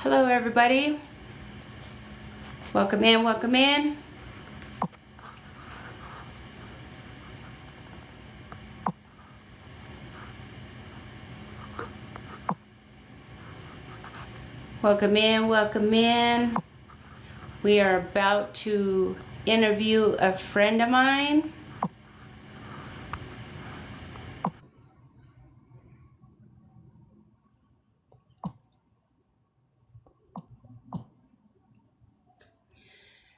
Hello, everybody. Welcome in, welcome in. Welcome in, welcome in. We are about to interview a friend of mine.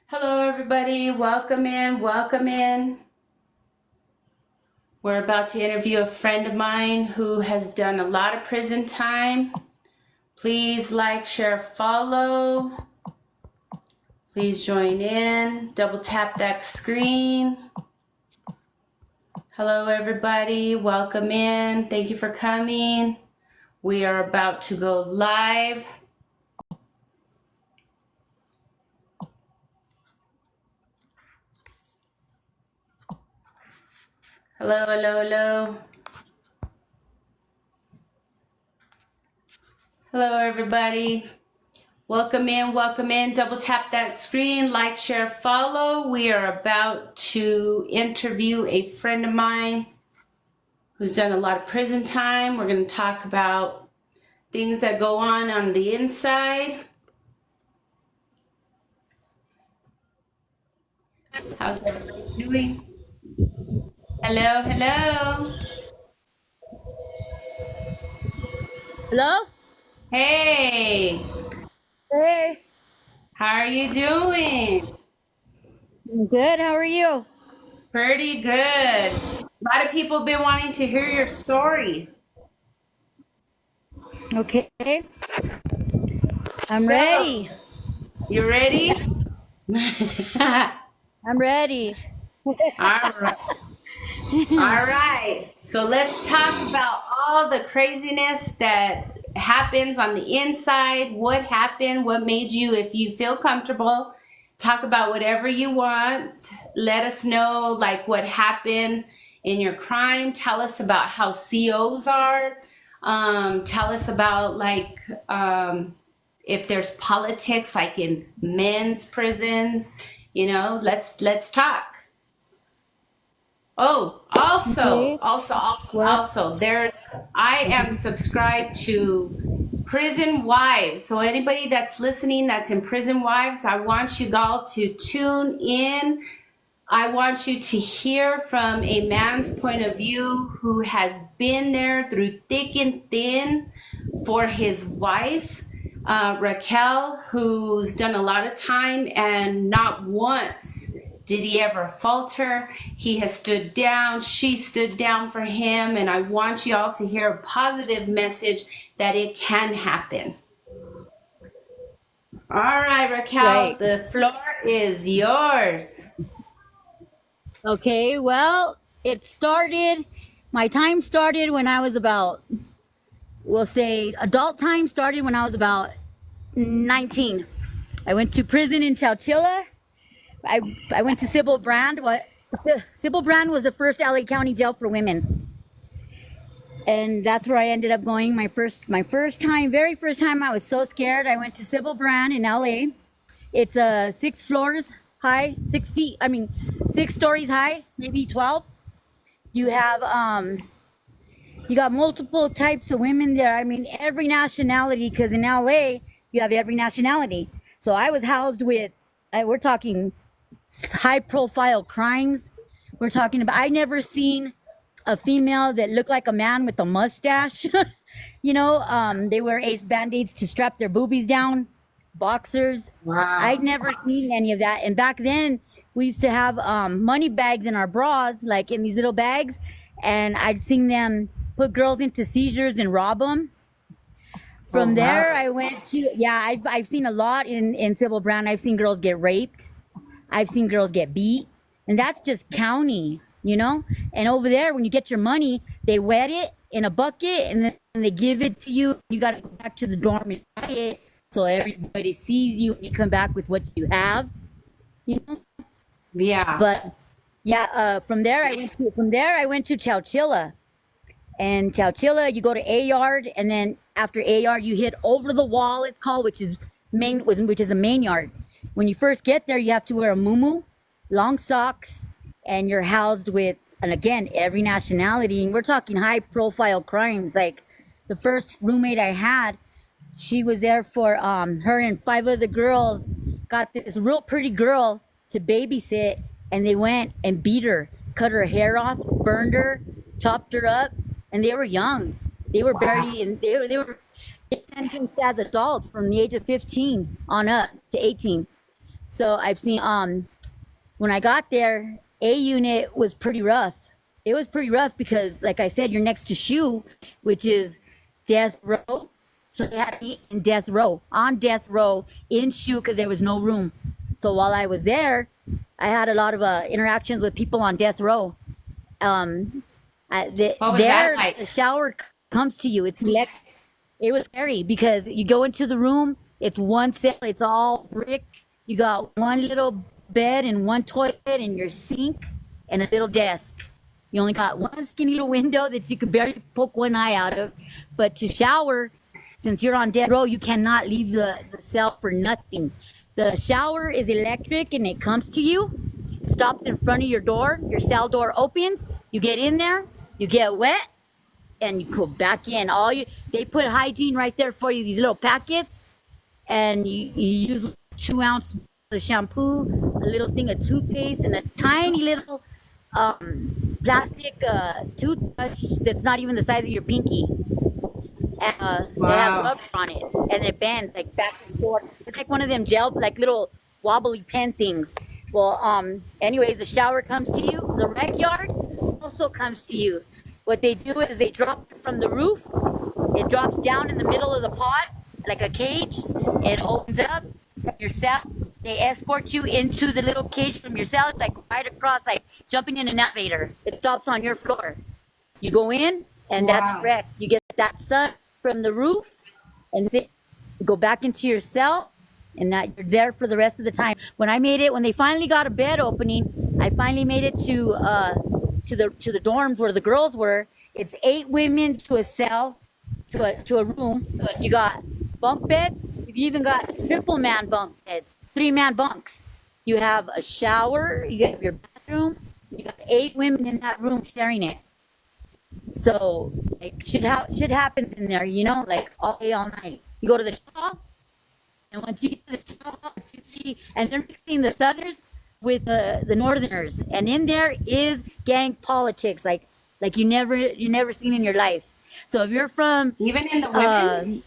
Hello, everybody. Welcome in, welcome in. We're about to interview a friend of mine who has done a lot of prison time. Please like, share, follow. Please join in. Double tap that screen. Hello, everybody. Welcome in. Thank you for coming. We are about to go live. Hello, hello, hello. Hello, everybody. Welcome in, welcome in. Double tap that screen, like, share, follow. We are about to interview a friend of mine who's done a lot of prison time. We're going to talk about things that go on the inside. How's everybody doing? Hello, hello. Hello? Hey, Hey. how are you doing? I'm good. How are you? Pretty good. A lot of people have been wanting to hear your story. Okay. I'm So, ready. you ready? All I'm ready. right. All right. So let's talk about all the craziness that happens on the inside. What happened? What made you, if you feel comfortable, talk about whatever you want. Let us know like what happened in your crime. Tell us about how COs are. Tell us about like if there's politics like in men's prisons. Let's talk. Oh, also, Okay. also, also, What? also, I am subscribed to Prison Wives. So anybody that's listening that's in Prison Wives, I want you all to tune in. I want you to hear from a man's point of view who has been there through thick and thin for his wife, Raquel, who's done a lot of time, and not once did he ever falter. He has stood down. She stood down for him. And I want you all to hear a positive message that it can happen. All right, Raquel, Right. the floor is yours. Okay. Well, my time started when I was we'll say adult time started when I was about 19. I went to prison in Chowchilla. I went to Sybil Brand. Sybil Brand was the first LA County jail for women. And that's where I ended up going very first time. I was so scared. I went to Sybil Brand in LA. It's 6 floors high, 6 feet. I mean, 6 stories high, maybe 12. You have you got multiple types of women there. I mean, every nationality, because in LA you have every nationality. So I was housed with, we're talking high profile crimes. We're talking about, I never seen a female that looked like a man with a mustache. They wear ace band-aids to strap their boobies down, boxers. I'd Wow. never seen any of that. And back then we used to have money bags in our bras, like in these little bags, and I'd seen them put girls into seizures and rob them. Oh, From there wow. I went to, yeah, I've seen a lot in Sybil Brown. I've seen girls get raped. I've seen girls get beat, and that's just county. And over there, when you get your money, they wet it in a bucket and then they give it to you. You got to go back to the dorm and buy it so everybody sees you and you come back with what you have. You know. Yeah. But yeah, from there I went to Chowchilla, and Chowchilla you go to A Yard, and then after A yard, you hit over the wall. It's called, which is a main yard. When you first get there, you have to wear a muumuu, long socks, and you're housed with, and again, every nationality. And we're talking high profile crimes. Like the first roommate I had, she was there for her and 5 other girls got this real pretty girl to babysit, and they went and beat her, cut her hair off, burned her, chopped her up, and they were young. They were barely, and they were sentenced as adults from the age of 15 on up to 18. So I've seen when I got there, A unit was pretty rough. It was pretty rough because, like I said, you're next to SHU, which is death row. So they had me in death row, on death row in SHU because there was no room. So while I was there, I had a lot of interactions with people on death row. What was that like? The shower comes to you. It was scary because you go into the room. It's one cell. It's all brick. You got one little bed and one toilet and your sink and a little desk. You only got one skinny little window that you could barely poke one eye out of. But to shower, since you're on death row, you cannot leave the cell for nothing. The shower is electric and it comes to you. It stops in front of your door. Your cell door opens. You get in there. You get wet. And you go back in. They put hygiene right there for you. These little packets. And you use 2 ounce of shampoo, a little thing of toothpaste, and a tiny little plastic toothbrush that's not even the size of your pinky. And it has rubber on it, and it bends like back and forth. It's like one of them gel, like little wobbly pen things. Well, anyways, the shower comes to you. The rec yard also comes to you. What they do is they drop it from the roof. It drops down in the middle of the pod like a cage. It opens up your cell. They escort you into the little cage from your cell. It's like right across, like jumping in an elevator. It stops on your floor. You go in, and that's rec. You get that sun from the roof, and then go back into your cell, and that you're there for the rest of the time. When they finally got a bed opening, I finally made it to the dorms where the girls were. It's 8 women to a cell, to a room. You got bunk beds. You even got triple man bunk beds, 3-man bunks. You have a shower. You have your bathroom. You got 8 women in that room sharing it. So like shit happens in there, like all day, all night. You go to the chow hall, and once you get to the chow hall, you see, and they're mixing the Southerners with the Northerners, and in there is gang politics, like you never seen in your life. So if you're from Even in the women's?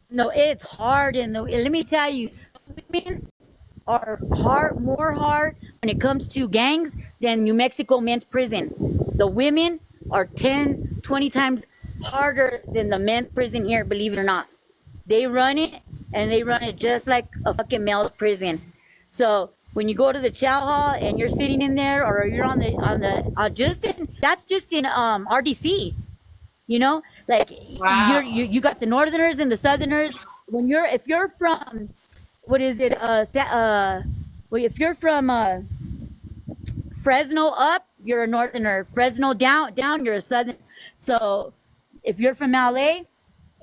no, it's hard. Let me tell you, women are more hard when it comes to gangs than New Mexico men's prison. The women are 10, 20 times harder than the men's prison here, believe it or not. They run it, and they run it just like a fucking male prison. So when you go to the chow hall and you're sitting in there, or you're that's just in RDC, like you got the Northerners and the Southerners. If you're from, what is it? If you're from Fresno up, you're a Northerner. Fresno down, you're a Southern. So if you're from LA,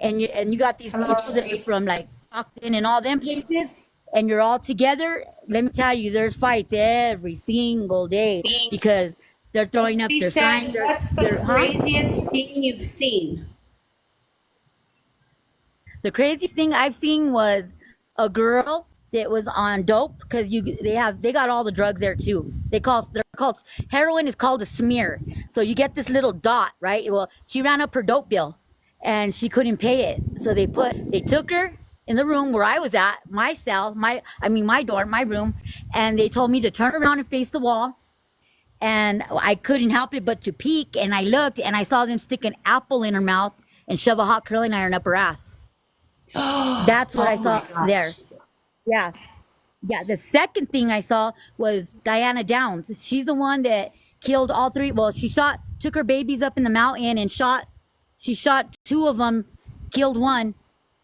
and you got these people that are from like Stockton and all them places, and you're all together, let me tell you, there's fights every single day because they're throwing up their signs. What's the craziest thing you've seen? The craziest thing I've seen was a girl that was on dope, because they got all the drugs there too. They're called heroin is called a smear. So you get this little dot, right? Well, she ran up her dope bill and she couldn't pay it. So they took her in the room where I was at, my cell, my dorm, my room, and they told me to turn around and face the wall. And I couldn't help it but to peek, and I looked, and I saw them stick an apple in her mouth and shove a hot curling iron up her ass. That's what I saw there. Yeah. The second thing I saw was Diana Downs. She's the one that killed all 3. Well, took her babies up in the mountain and she shot 2 of them, killed 1.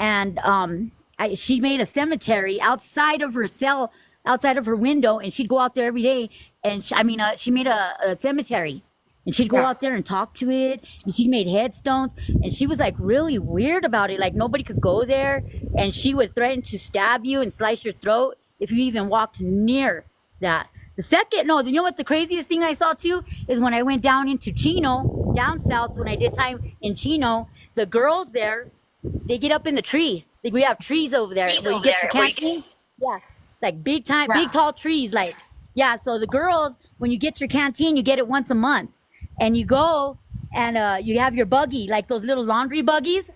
And she made a cemetery outside of her cell, outside of her window, and she'd go out there every day. And she made a cemetery, And she'd go Yeah. out there and talk to it. And she made headstones. And she was like really weird about it. Like nobody could go there. And she would threaten to stab you and slice your throat if you even walked near that. The second, no, you know what the craziest thing I saw too is when I went down into Chino, down south, when I did time in Chino, the girls there, they get up in the tree. Like we have trees over there where you get your canteen. Yeah, like big time, Yeah. big tall trees. Like, yeah, so the girls, when you get your canteen, you get it once a month. And you go and you have your buggy, like those little laundry buggies.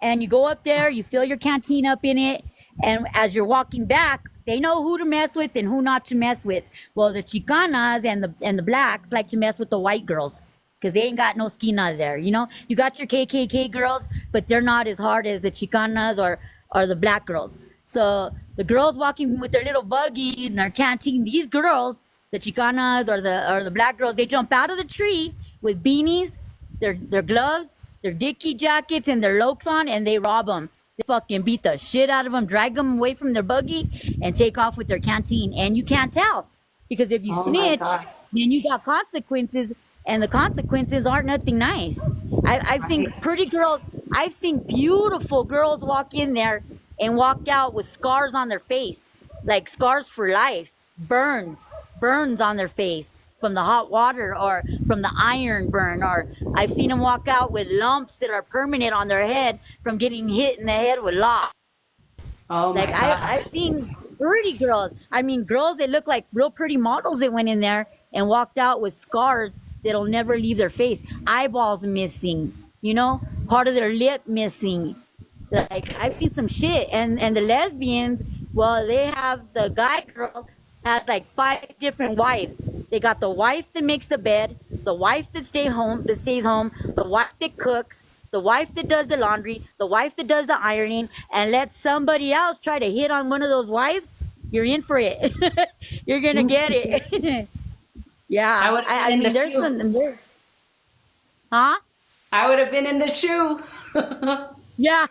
And you go up there, you fill your canteen up in it. And as you're walking back, they know who to mess with and who not to mess with. Well, the Chicanas and the blacks like to mess with the white girls because they ain't got no skin there. You know, you got your KKK girls, but they're not as hard as the Chicanas or the black girls. So the girls walking with their little buggy and their canteen, these girls, the Chicanas or the black girls, they jump out of the tree with beanies, their gloves, their dicky jackets, and their lokes on, and they rob them. They fucking beat the shit out of them, drag them away from their buggy, and take off with their canteen. And you can't tell because if you Oh my snitch, God. then you got consequences, and the consequences aren't nothing nice. I've seen pretty girls, I've seen beautiful girls walk in there and walk out with scars on their face, like scars for life, burns on their face from the hot water or from the iron burn. Or I've seen them walk out with lumps that are permanent on their head from getting hit in the head with locks. Oh my Like God. I've seen pretty girls. I mean, girls that look like real pretty models that went in there and walked out with scars that'll never leave their face. Eyeballs missing, you know, part of their lip missing. Like I've seen some shit. And the lesbians, well, they have the guy girl has like 5 different wives. They got the wife that makes the bed, the wife that stays home, the wife that cooks, the wife that does the laundry, the wife that does the ironing, and let somebody else try to hit on one of those wives. You're in for it. You're gonna get it. Yeah, I would have been in the there's shoe. some there. Huh? I would have been in the shoe. Yeah.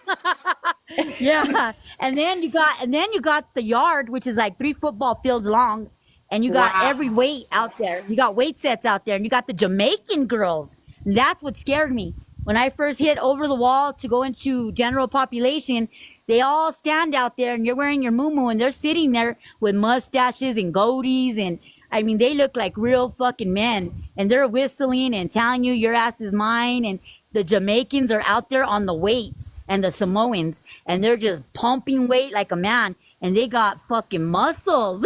Yeah. And then you got the yard, which is like 3 football fields long, and you got Wow. every weight out there. You got weight sets out there, and you got the Jamaican girls. And that's what scared me. When I first hit over the wall to go into general population, they all stand out there and you're wearing your muumuu and they're sitting there with mustaches and goatees, and I mean they look like real fucking men, and they're whistling and telling you your ass is mine. And the Jamaicans are out there on the weights, and the Samoans, and they're just pumping weight like a man, and they got fucking muscles.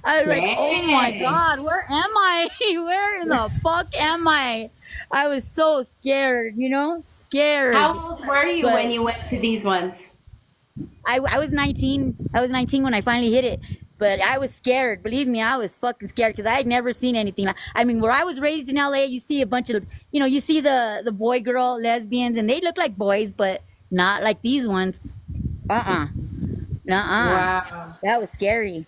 I was like, oh my Dang. God, where am I? Where in the fuck am I? I was so scared, you know, scared. How old were you But- when you went to these ones? I was 19. I was 19 when I finally hit it. But I was scared. Believe me, I was fucking scared because I had never seen anything like. I mean, where I was raised in LA, you see a bunch of, you know, you see the boy girl lesbians, and they look like boys, but not like these ones. Nuh-uh. Wow. That was scary.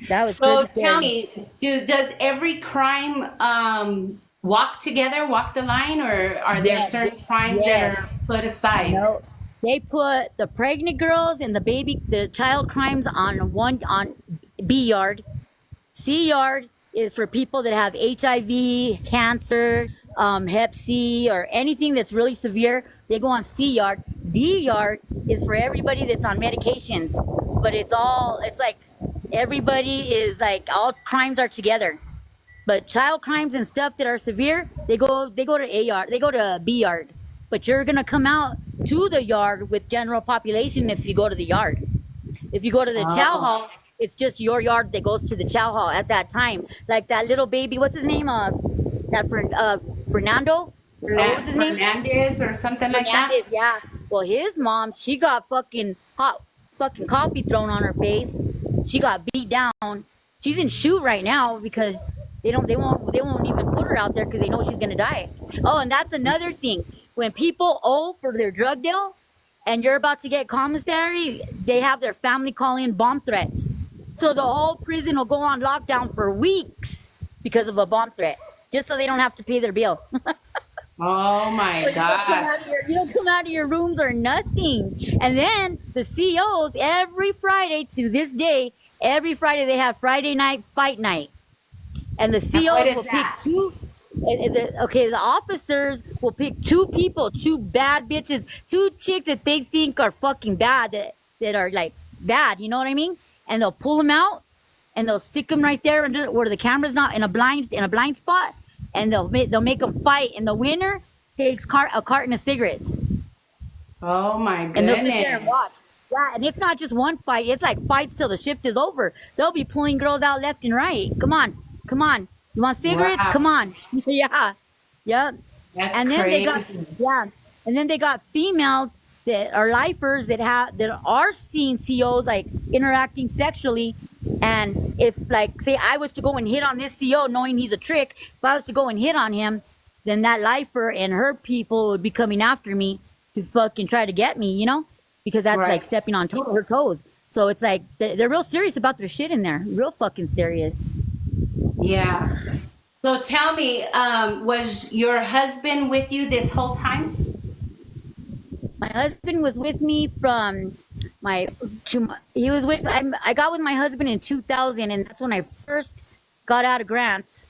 That was So pretty scary. tell me, does every crime walk together, walk the line, or are there Yes. certain crimes that Yes. are put aside? No, they put the pregnant girls and the child crimes on B yard. C yard is for people that have HIV, cancer, Hep C, or anything that's really severe. They go on C yard. D yard is for everybody that's on medications, but it's like everybody is like all crimes are together. But child crimes and stuff that are severe, they go to A yard, they go to B yard. But you're gonna come out to the yard with general population if you go to the yard. If you go to the chow hall, it's just your yard that goes to the chow hall at that time. Like that little baby, what's his name? Fernando? What was his name? Fernandez or something like that? Fernandez, yeah. Well, his mom, she got fucking hot fucking coffee thrown on her face. She got beat down. She's in shoot right now because they won't even put her out there because they know she's gonna die. Oh, and that's another thing. When people owe for their drug deal and you're about to get commissary, they have their family call in bomb threats. So the whole prison will go on lockdown for weeks because of a bomb threat, just so they don't have to pay their bill. Oh my So God. you don't come out of your rooms or nothing. And then the COs every Friday to this day, every Friday they have Friday night fight night. And the what COs is will that? pick two. Okay, the officers will pick two people, two bad bitches, two chicks that they think are fucking bad, that are like bad, you know what I mean? And they'll pull them out and they'll stick them right there under where the camera's not in a blind spot, and they'll make them fight, and the winner takes a carton of cigarettes. Oh my And they'll sit there and goodness. watch. Yeah, and it's not just one fight. It's like fights till the shift is over. They'll be pulling girls out left and right. Come on, come on. You want cigarettes? Wow. Come on. Yeah, yep. That's And then they got crazy. and then they got females that are lifers that are seeing COs like interacting sexually. And if, like, say I was to go and hit on this CO knowing he's a trick, if I was to go and hit on him, then that lifer and her people would be coming after me to fucking try to get me, you know, because that's Right. like stepping on her toes. So it's like they're real serious about their shit in there, real fucking serious. Yeah. So tell me, was your husband with you this whole time? My husband was with me from he was with I got with my husband in 2000, and that's when I first got out of Grants,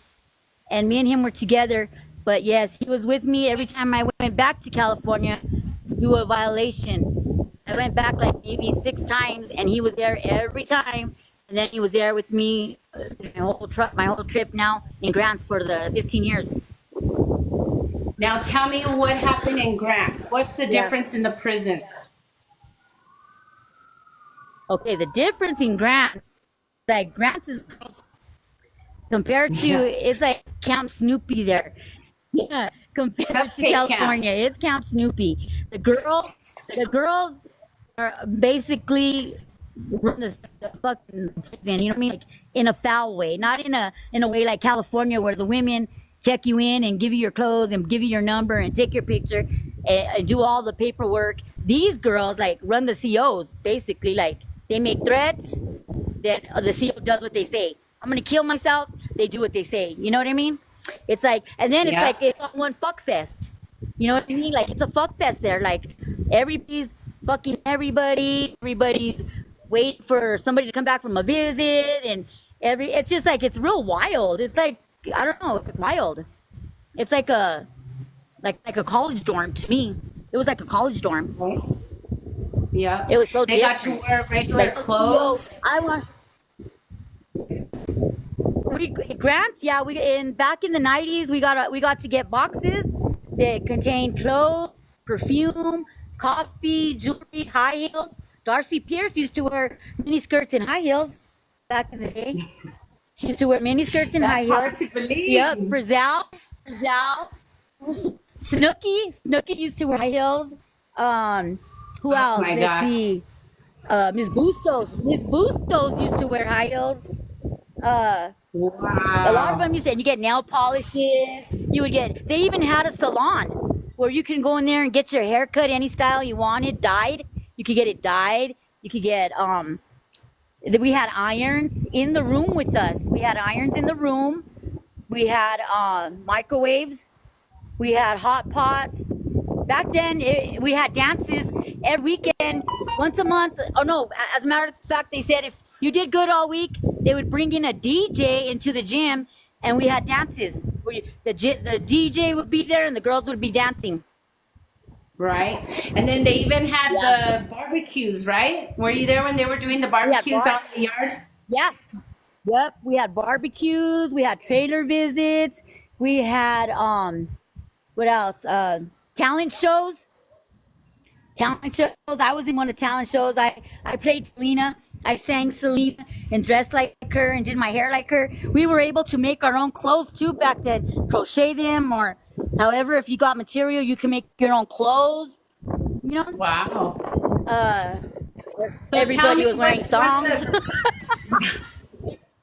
and me and him were together. But yes, he was with me every time I went back to California to do a violation. I went back like maybe 6 times, and he was there every time. And then he was there with me my whole trip now in Grants for the 15 years. Now tell me what happened in Grants. What's the Yeah. difference in the prisons? Okay, the difference in Grants, like Grants is compared to, Yeah. it's like Camp Snoopy there. Yeah, compared to Cupcake camp. California, it's Camp Snoopy. The girls are basically run the fucking prison, you know what I mean? Like in a foul way, not in a way like California where the women check you in and give you your clothes and give you your number and take your picture and do all the paperwork. These girls like run the COs basically, like they make threats, then the CO does what they say. I'm gonna kill myself. They do what they say. You know what I mean? It's like, and then it's Yeah. like it's on one fuck fest. You know what I mean? Like it's a fuck fest there. Like everybody's fucking everybody. Everybody's waiting for somebody to come back from a visit, and it's just like it's real wild. It's like I don't know. It's wild. It's like a college dorm to me. It was like a college dorm. Right. Yeah. It was so They got to different. wear regular Like clothes. I want. Grants, yeah, back in the 90s we got to get boxes that contained clothes, perfume, coffee, jewelry, high heels. Darcy Pierce used to wear mini skirts and high heels back in the day. She used to wear mini skirts and high That's hard heels. to believe. Yep, Frizzell, Snooki used to wear high heels. Who Oh else? my Let's God. see. Miss Bustos used to wear high heels. A lot of Wow. them used to, and you get nail polishes. They even had a salon where you can go in there and get your hair cut any style you wanted, dyed. You could get it dyed. You could get, we had irons in the room with us. We had irons in the room. We had microwaves. We had hot pots. Back then, we had dances every weekend, once a month. Oh no, as a matter of fact, they said if you did good all week, they would bring in a DJ into the gym, and we had dances. The DJ would be there, and the girls would be dancing. Right. And then they even had Yeah. the barbecues, right? Were you there when they were doing the We had barbecues out in the yard? Yeah. Yep. We had barbecues. We had trailer visits. We had what else? Talent shows. Talent shows. I was in one of the talent shows. I played Selena. I sang Selena and dressed like her and did my hair like her. We were able to make our own clothes too back then. Crochet them, or however, if you got material, you can make your own clothes. You know, Wow. uh, So tell everybody me was wearing what's thongs.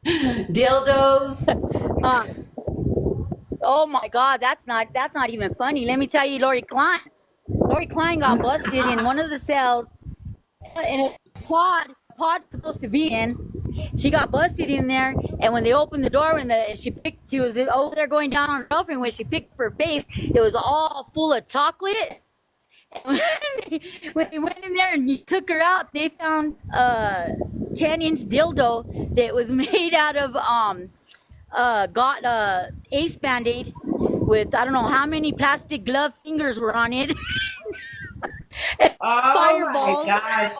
dildos. Uh, oh my God, that's not even funny. Let me tell you, Lori Klein. Lori Klein got busted in one of the cells in a pod supposed to be in. She got busted in there, and when they opened the door, she was over there going down on her girlfriend. When she picked her face, it was all full of chocolate. When they went in there and you took her out, they found a 10-inch dildo that was made out of got Ace Band-Aid with I don't know how many plastic glove fingers were on it. Oh my Fireballs. gosh.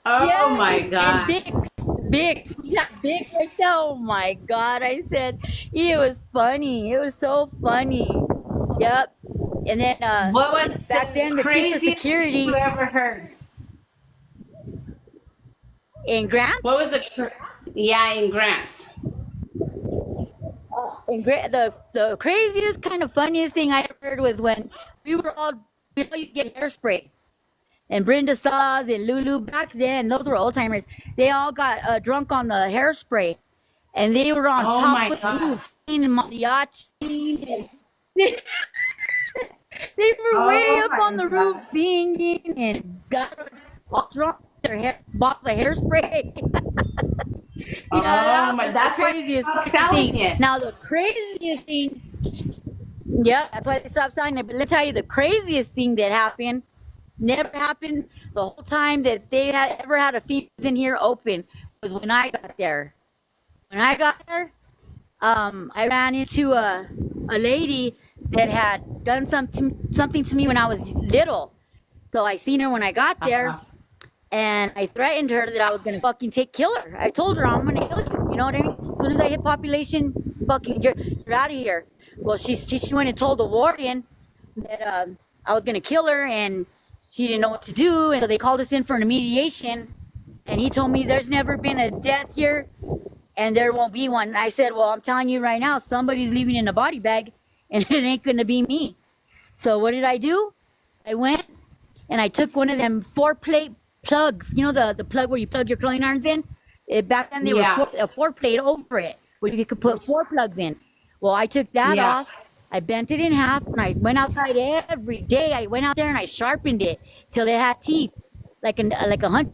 Oh Yes, my and gosh. Vicks. You got Vicks right there. Oh my God! I said it was funny. It was so funny. Yep. And then What was back the then, the chief of craziest thing security you ever heard? in Grants, What was yeah, in Grants? the craziest kind of funniest thing I heard was when we all used to get hairspray. And Brenda Saws and Lulu back then, those were old timers. They all got drunk on the hairspray, and they were on Oh top my of the God. roof singing mariachi. And they, they were way Oh up my on the roof God. singing and got all drunk. Their hair, bottle of hairspray. Oh That my, was the that's why they craziest stopped selling thing. it. Now the craziest thing, yeah, that's why they stopped selling it. But let's tell you the craziest thing that happened. Never happened the whole time that they had ever had a feed in here open was when I got there. When I got there, I ran into a lady that had done something to me when I was little. So I seen her when I got there, Uh-huh. and I threatened her that I was gonna fucking kill her. I told her I'm gonna kill you. You know what I mean? As soon as I hit population, fucking you're out of here. Well, she went and told the warden that I was gonna kill her, and she didn't know what to do, and so they called us in for an mediation. And he told me there's never been a death here, and there won't be one. I said, well, I'm telling you right now, somebody's leaving in a body bag, and it ain't gonna be me. So what did I do? I went and I took one of them 4-plate plugs. You know the plug where you plug your curling irons in? Back then they were Yeah. a 4-plate over it, where you could put 4 plugs in. Well, I took that Yeah. off. I bent it in half, and I went outside every day. I went out there and I sharpened it till it had teeth, like a hunt.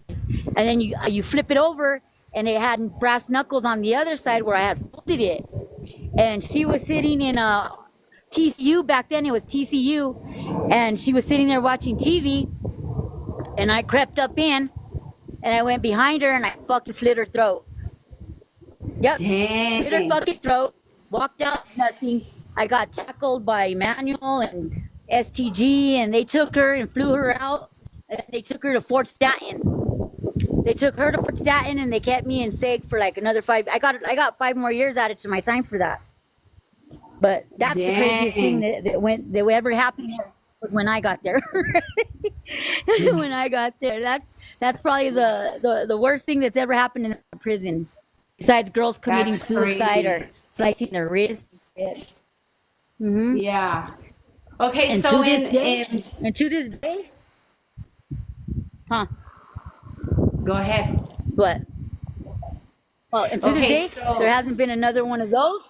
And then you flip it over, and it had brass knuckles on the other side where I had folded it. And she was sitting in a TCU back then. It was TCU, and she was sitting there watching TV. And I crept up in, and I went behind her, and I fucking slit her throat. Yep, slit her Dang. fucking throat. Walked out, nothing. I got tackled by Emmanuel and STG, and they took her and flew her out. And they took her to Fort Stanton. They took her to Fort Stanton, and they kept me in SEG for like another 5. I got 5 more years added to my time for that. But that's the craziest thing Dang. that ever happened here was when I got there. When I got there, that's probably the worst thing that's ever happened in a prison, besides girls committing That's suicide or crazy. slicing their wrists. Mm-hmm. Yeah. Okay, And so to this day, huh? go ahead. What? Well, and to this Okay, day, so there hasn't been another one of those.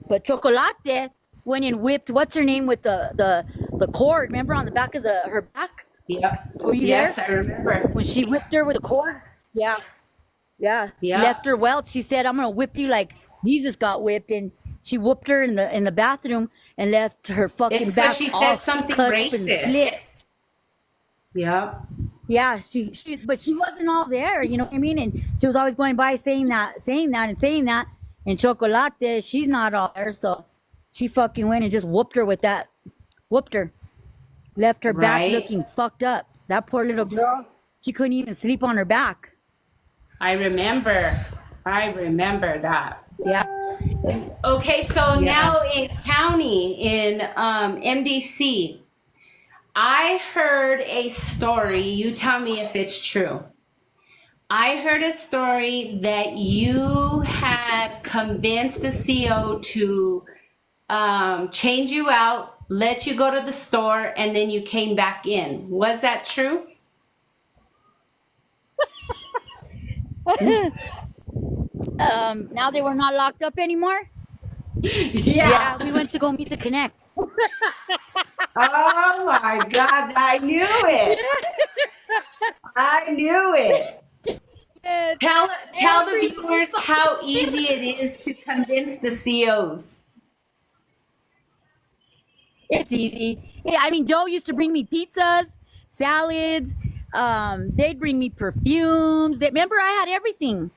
But Chocolate went and whipped what's her name with the cord. Remember on the back of her back? yep. Were you Yes, there I remember. when she whipped her with a cord? Yeah, yeah. Yeah. Left her welt. She said, "I'm gonna whip you like Jesus got whipped," and she whooped her in the bathroom and left her It's fucking because back she all said something cut up and racist. slit. Yep. Yeah, but she wasn't all there, you know what I mean? And she was always going by saying that, and saying that. And Chocolate, she's not all there, so she fucking went and just whooped her with that. Whooped her. Left her back Right. looking fucked up. That poor little girl, she couldn't even sleep on her back. I remember. I remember that. Yeah. Okay, so Yeah. now in county, in MDC, I heard a story. You tell me if it's true. I heard a story that you had convinced a CO to change you out, let you go to the store, and then you came back in. Was that true? Now they were not locked up anymore. Yeah. Yeah, we went to go meet the Connect. Oh my God, I knew it. I knew it. Yes. Tell the Every viewers how easy it is to convince the COs. It's easy. Yeah, I mean, Joe used to bring me pizzas, salads. They'd bring me perfumes. Remember, I had everything.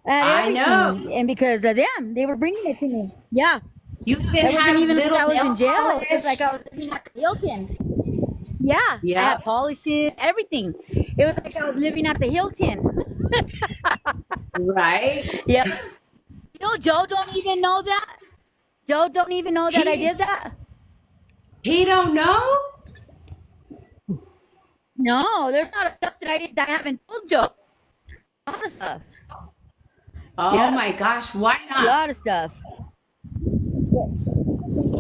I had I everything. know. And because of them, they were bringing it to me. Yeah. You even It wasn't had even like little I was nail in jail. It was polish. like I was living at the Hilton. Yeah, I Yeah. had polishes, everything. It was like I was living at the Hilton. Right? Yep. You know, Joe don't even know that. Joe don't even know that I He did that. he don't know? No, there's not stuff that I did that I haven't told Joe. A lot of stuff. Oh Yeah, my gosh, why a not? lot of stuff.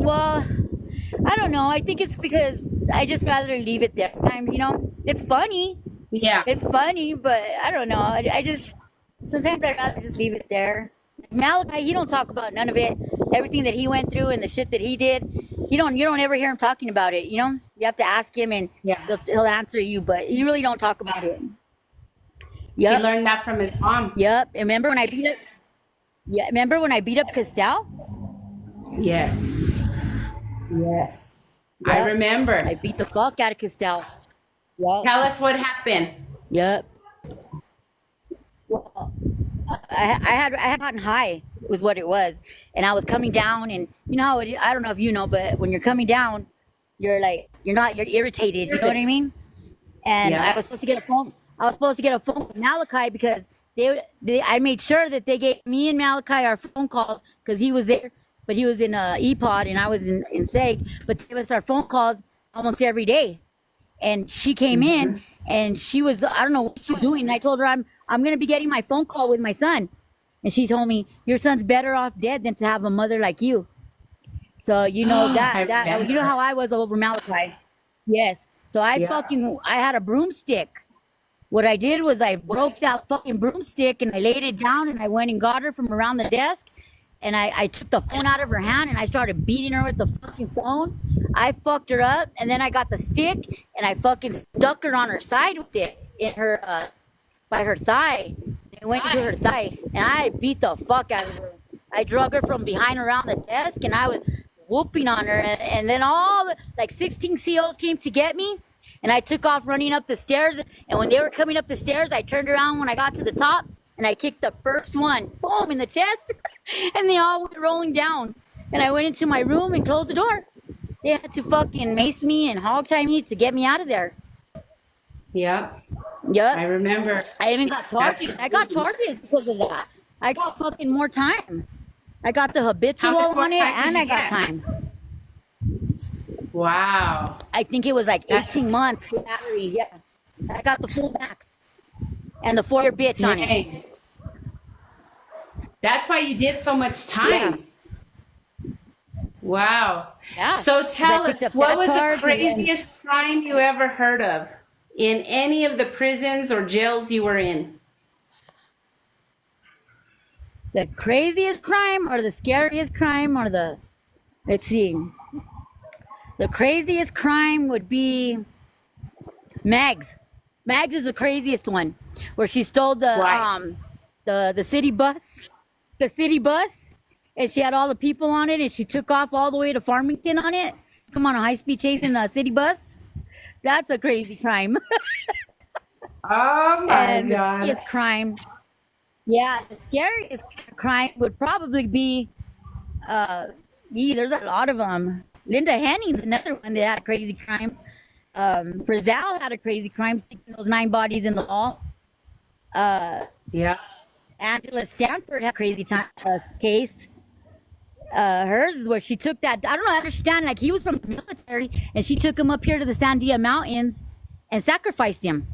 Well, I don't know. I think it's because I just rather leave it there. Sometimes, you know, it's funny. Yeah. It's funny, but I don't know. I just sometimes I'd rather just leave it there. Malachi, he don't talk about none of it. Everything that he went through and the shit that he did, you don't ever hear him talking about it. You know, you have to ask him and Yeah. he'll answer you, but you really don't talk about it. He Yep, learned that from his mom. yep. And remember when I beat up? Yeah, remember when I beat up Castell? Yes. Yes. I Yep, I remember. beat the fuck out of Castell. Yep, Tell us what happened. yep. Well, I had gotten high was what it was, and I was coming down, and you know how I don't know if you know, but when you're coming down, you're irritated. You know what I mean? And I Yeah. was supposed to get a phone. I was supposed to get a phone with Malachi because I made sure that they gave me and Malachi our phone calls because he was there, but he was in EPOD and I was in SEG, but they gave us our phone calls almost every day. And she came in and she was, I don't know what she's doing. And I told her I'm gonna be getting my phone call with my son. And she told me, your son's better off dead than to have a mother like you. So you know I that you know remember. how I was over Malachi. Yes. So Yeah. I had a broomstick. What I did was I broke that fucking broomstick and I laid it down and I went and got her from around the desk and I took the phone out of her hand and I started beating her with the fucking phone. I fucked her up and then I got the stick and I fucking stuck her on her side with it in her by her thigh. It went into her thigh and I beat the fuck out of her. I drug her from behind around the desk and I was whooping on her and then like 16 COs came to get me and I took off running up the stairs and when they were coming up the stairs I turned around when I got to the top and I kicked the first one boom in the chest and they all went rolling down and I went into my room and closed the door. They had to fucking mace me and hog tie me to get me out of there. Yep. I Yep. remember. I even got That's charges. I got crazy. charges because of that. I got fucking more time. I got the How habitual much more on it time did and you I got get? time. Wow. I think it was like That's 18 months for battery. Yeah. I got the full max and the 4-year bitch on it. dang. That's why you did so much Yeah. time. Wow. Yeah. So 'Cause I tell picked us, up what that was the charge and then craziest crime you ever heard of in any of the prisons or jails you were in? the craziest crime or the scariest crime or let's see. The craziest crime would be Mags. Mags is the craziest one, where she stole Why? the city bus, and she had all the people on it, and she took off all the way to Farmington on it. Come on, a high speed chase in the city bus. That's a crazy crime. Oh my And the God. scariest crime, yeah, the scariest crime would probably be there's a lot of them. Linda Henning's another one that had a crazy crime. Brazil had a crazy crime, sticking those 9 bodies in the wall. Uh, Yeah. Angela Stanford had a crazy case. Hers is where she took that. I don't know, I understand. Like he was from the military, and she took him up here to the Sandia Mountains and sacrificed him.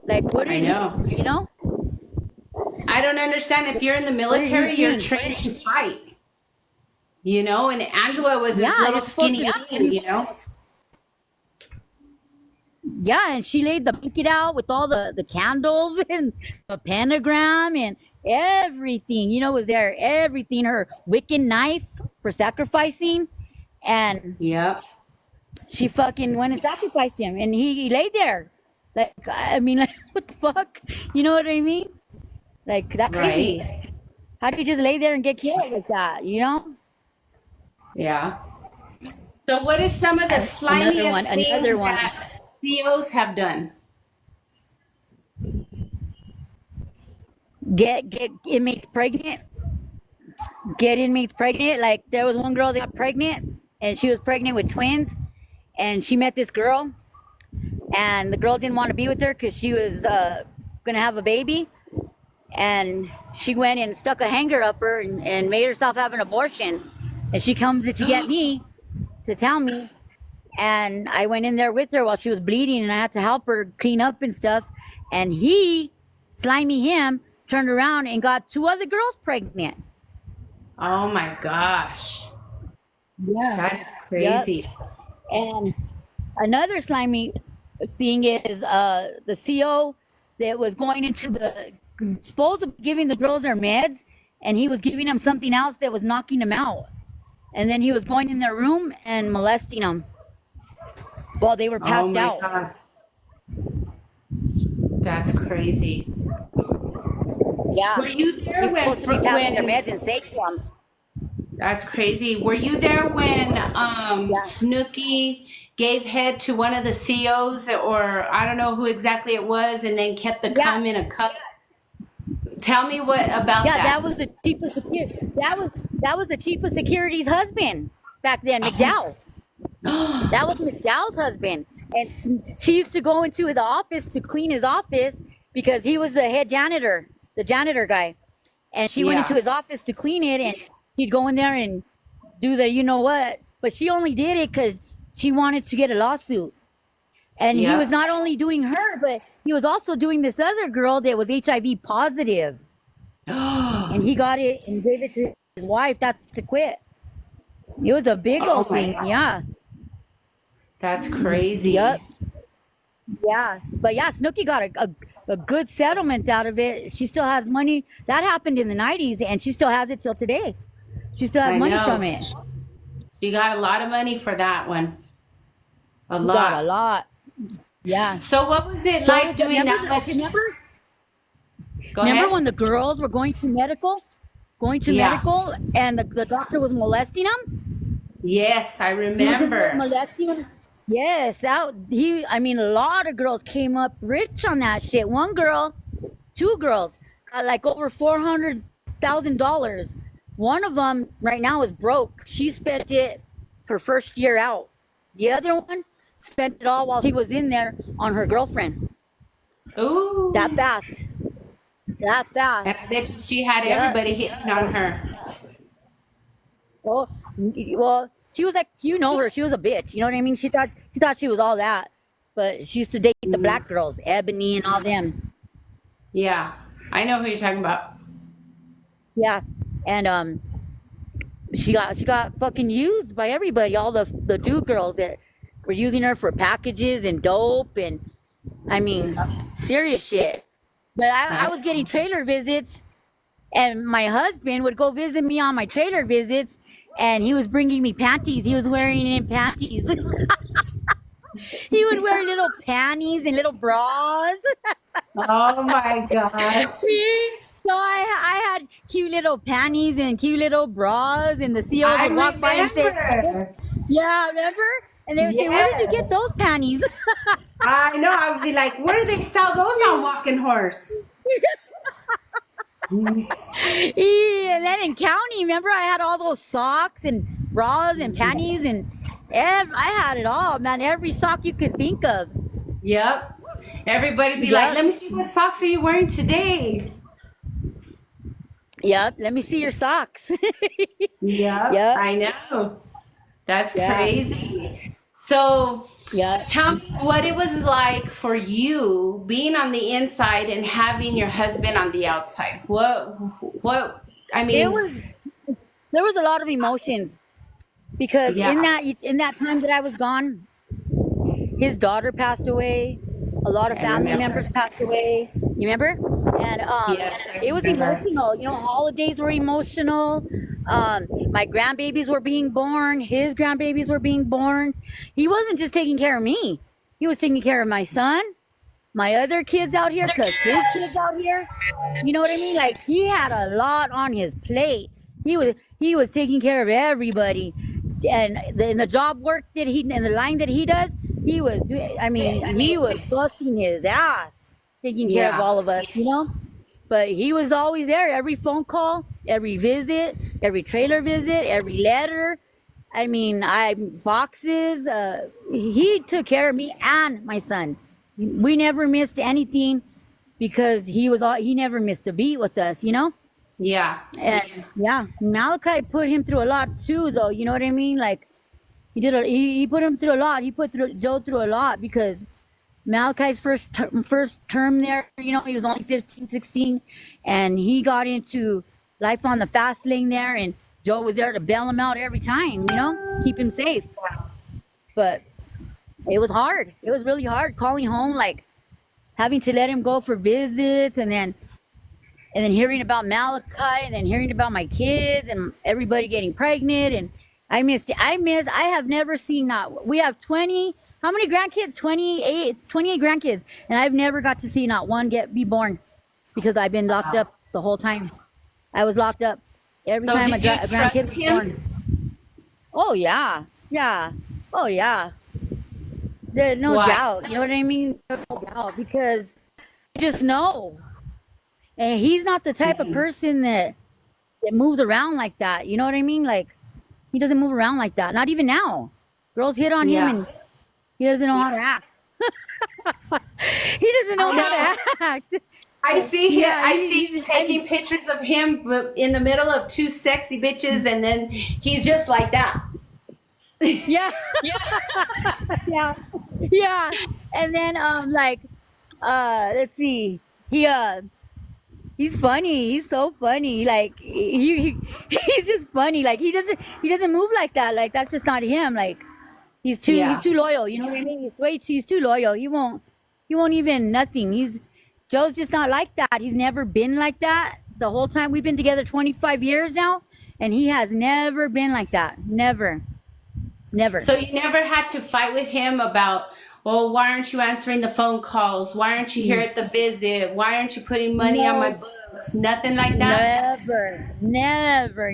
Like, what are I know. you know? I don't understand. If you're in the What are you military, you're doing? trained to fight. You know, and Angela was this Yeah, little you're supposed skinny to. thing, you know? Yeah, and she laid the blanket out with all the candles and the pentagram and everything. You know, was there everything. Her Wiccan knife for sacrificing, and Yep. she fucking went and sacrificed him, and he laid there. Like, I mean, like, what the fuck? You know what I mean? Like that crazy. Right. How do you just lay there and get killed like that? You know? Yeah. So what is some of the slimiest things Another one. that COs have done? Get inmates pregnant. getting me pregnant. Like there was one girl that got pregnant, and she was pregnant with twins, and she met this girl, and the girl didn't want to be with her because she was gonna have a baby, and she went and stuck a hanger up her and made herself have an abortion, and she comes to get me to tell me, and I went in there with her while she was bleeding, and I had to help her clean up and stuff, and he, slimy him, turned around and got two other girls pregnant. Oh my gosh. Yeah. That is crazy. And another slimy thing is the CO that was going into the supposed to be giving the girls their meds, and he was giving them something else that was knocking them out. And then he was going in their room and molesting them while they were Oh passed my out. God. That's crazy. Yeah. Were you there He was when, supposed to be passing their when meds and say to them. That's crazy. Were you there when Snooki gave head to one of the COs, or I don't know who exactly it was, and then kept the Yeah. cum in a cup? Tell me what about Yeah, that. that was the chief of security. That was the chief of security's husband back then, McDowell. That was McDowell's husband, and she used to go into the office to clean his office because he was the head janitor, the janitor guy, and she went Yeah. into his office to clean it, and she'd go in there and do the you know what, but she only did it because she wanted to get a lawsuit, and he Yeah. was not only doing her, but he was also doing this other girl that was HIV positive, and he got it and gave it to his wife. That's to quit. It was a big Oh old my thing, God. yeah. That's crazy. Yep. Yeah. But yeah, Snooki got a good settlement out of it. She still has money. That happened in the 90s, and she still has it till today. She still has I money know. from it. She got a lot of money for that one. A She lot. got a lot. Yeah. So what was it So like doing remember, that much? remember, Go remember ahead. when the girls were going to medical? Yeah. Medical, and the doctor was molesting them? Yes, I He was in there remember. molesting them. Yes, I mean, a lot of girls came up rich on that shit. One girl, two girls, got like over $400,000. One of them right now is broke. She spent it her first year out. The other one spent it all while she was in there on her girlfriend. Ooh. That fast. That And fast. I bet you she had Yeah. everybody hitting on her. Well, she was like, you know her. She was a bitch. You know what I mean? She thought she was all that, but she used to date the black girls, Ebony and all them. Yeah, I know who you're talking about. Yeah, and she got fucking used by everybody. All the dude girls that were using her for packages and dope, and I mean, serious shit. But I was getting trailer visits, and my husband would go visit me on my trailer visits, and he was bringing me panties. He was wearing in panties. He would wear little panties and little bras. Oh my gosh. So I had cute little panties and cute little bras, and the CEOs I would walk by and say, remember. "Yeah, remember?" And they would say, "Where did you get Yes. those panties?" I know. I would be like, where do they sell those on Walking Horse? And then in county, remember, I had all those socks and bras and panties, and I had it all, man. Every sock you could think of. Yep. Everybody be Yep. like, let me see what socks are you wearing today? Yep. Let me see your socks. Yep. Yep. I know. That's Yeah. crazy. So Yeah. tell me what it was like for you being on the inside and having your husband on the outside. I mean, There was a lot of emotions because Yeah. in that time that I was gone, his daughter passed away. A lot of I family remember. members passed away. You remember? And Yes, I it was remember. emotional. You know, holidays were emotional. My grandbabies were being born. His grandbabies were being born. He wasn't just taking care of me. He was taking care of my son, my other kids out here, plus his kids out here. You know what I mean? Like, he had a lot on his plate. He was taking care of everybody, and in the job work that and the line that he does, he was busting his ass taking care of Yeah. all of us, you know. But he was always there. Every phone call, every visit, every trailer visit, every letter. I mean, boxes. He took care of me and my son. We never missed anything because he never missed a beat with us, you know? Yeah. And yeah, Malachi put him through a lot too, though. You know what I mean? Like he put him through a lot. He put Joe through a lot because Malachi's first term there, you know, he was only 15, 16, and he got into life on the fast lane there, and Joe was there to bail him out every time, you know, keep him safe. But it was hard. It was really hard calling home, like having to let him go for visits, and then hearing about Malachi, and then hearing about my kids and everybody getting pregnant. And I missed it. I have never seen we have 20, how many grandkids? 28 grandkids. And I've never got to see not one be born because I've been locked up the whole time. I was locked up every time a grandkid was born. Oh yeah. Yeah. Oh yeah. There's no doubt. You know what I mean? No doubt, because you just know. And he's not the type of person that moves around like that. You know what I mean? Like, he doesn't move around like that. Not even now. Girls hit on him and he doesn't know how to act. He doesn't know how to act. I see him. I see taking pictures of him in the middle of two sexy bitches, and then he's just like that. Yeah. Yeah. Yeah. And then let's see. He's funny. He's so funny. Like he's just funny. Like he doesn't move like that. Like that's just not him. Like he's too loyal. You know what I mean? He's too loyal. He won't even nothing. Joe's just not like that. He's never been like that the whole time. We've been together 25 years now, and he has never been like that. Never. So you never had to fight with him about, well, why aren't you answering the phone calls? Why aren't you here at the visit? Why aren't you putting money on my books? Nothing like that? Never.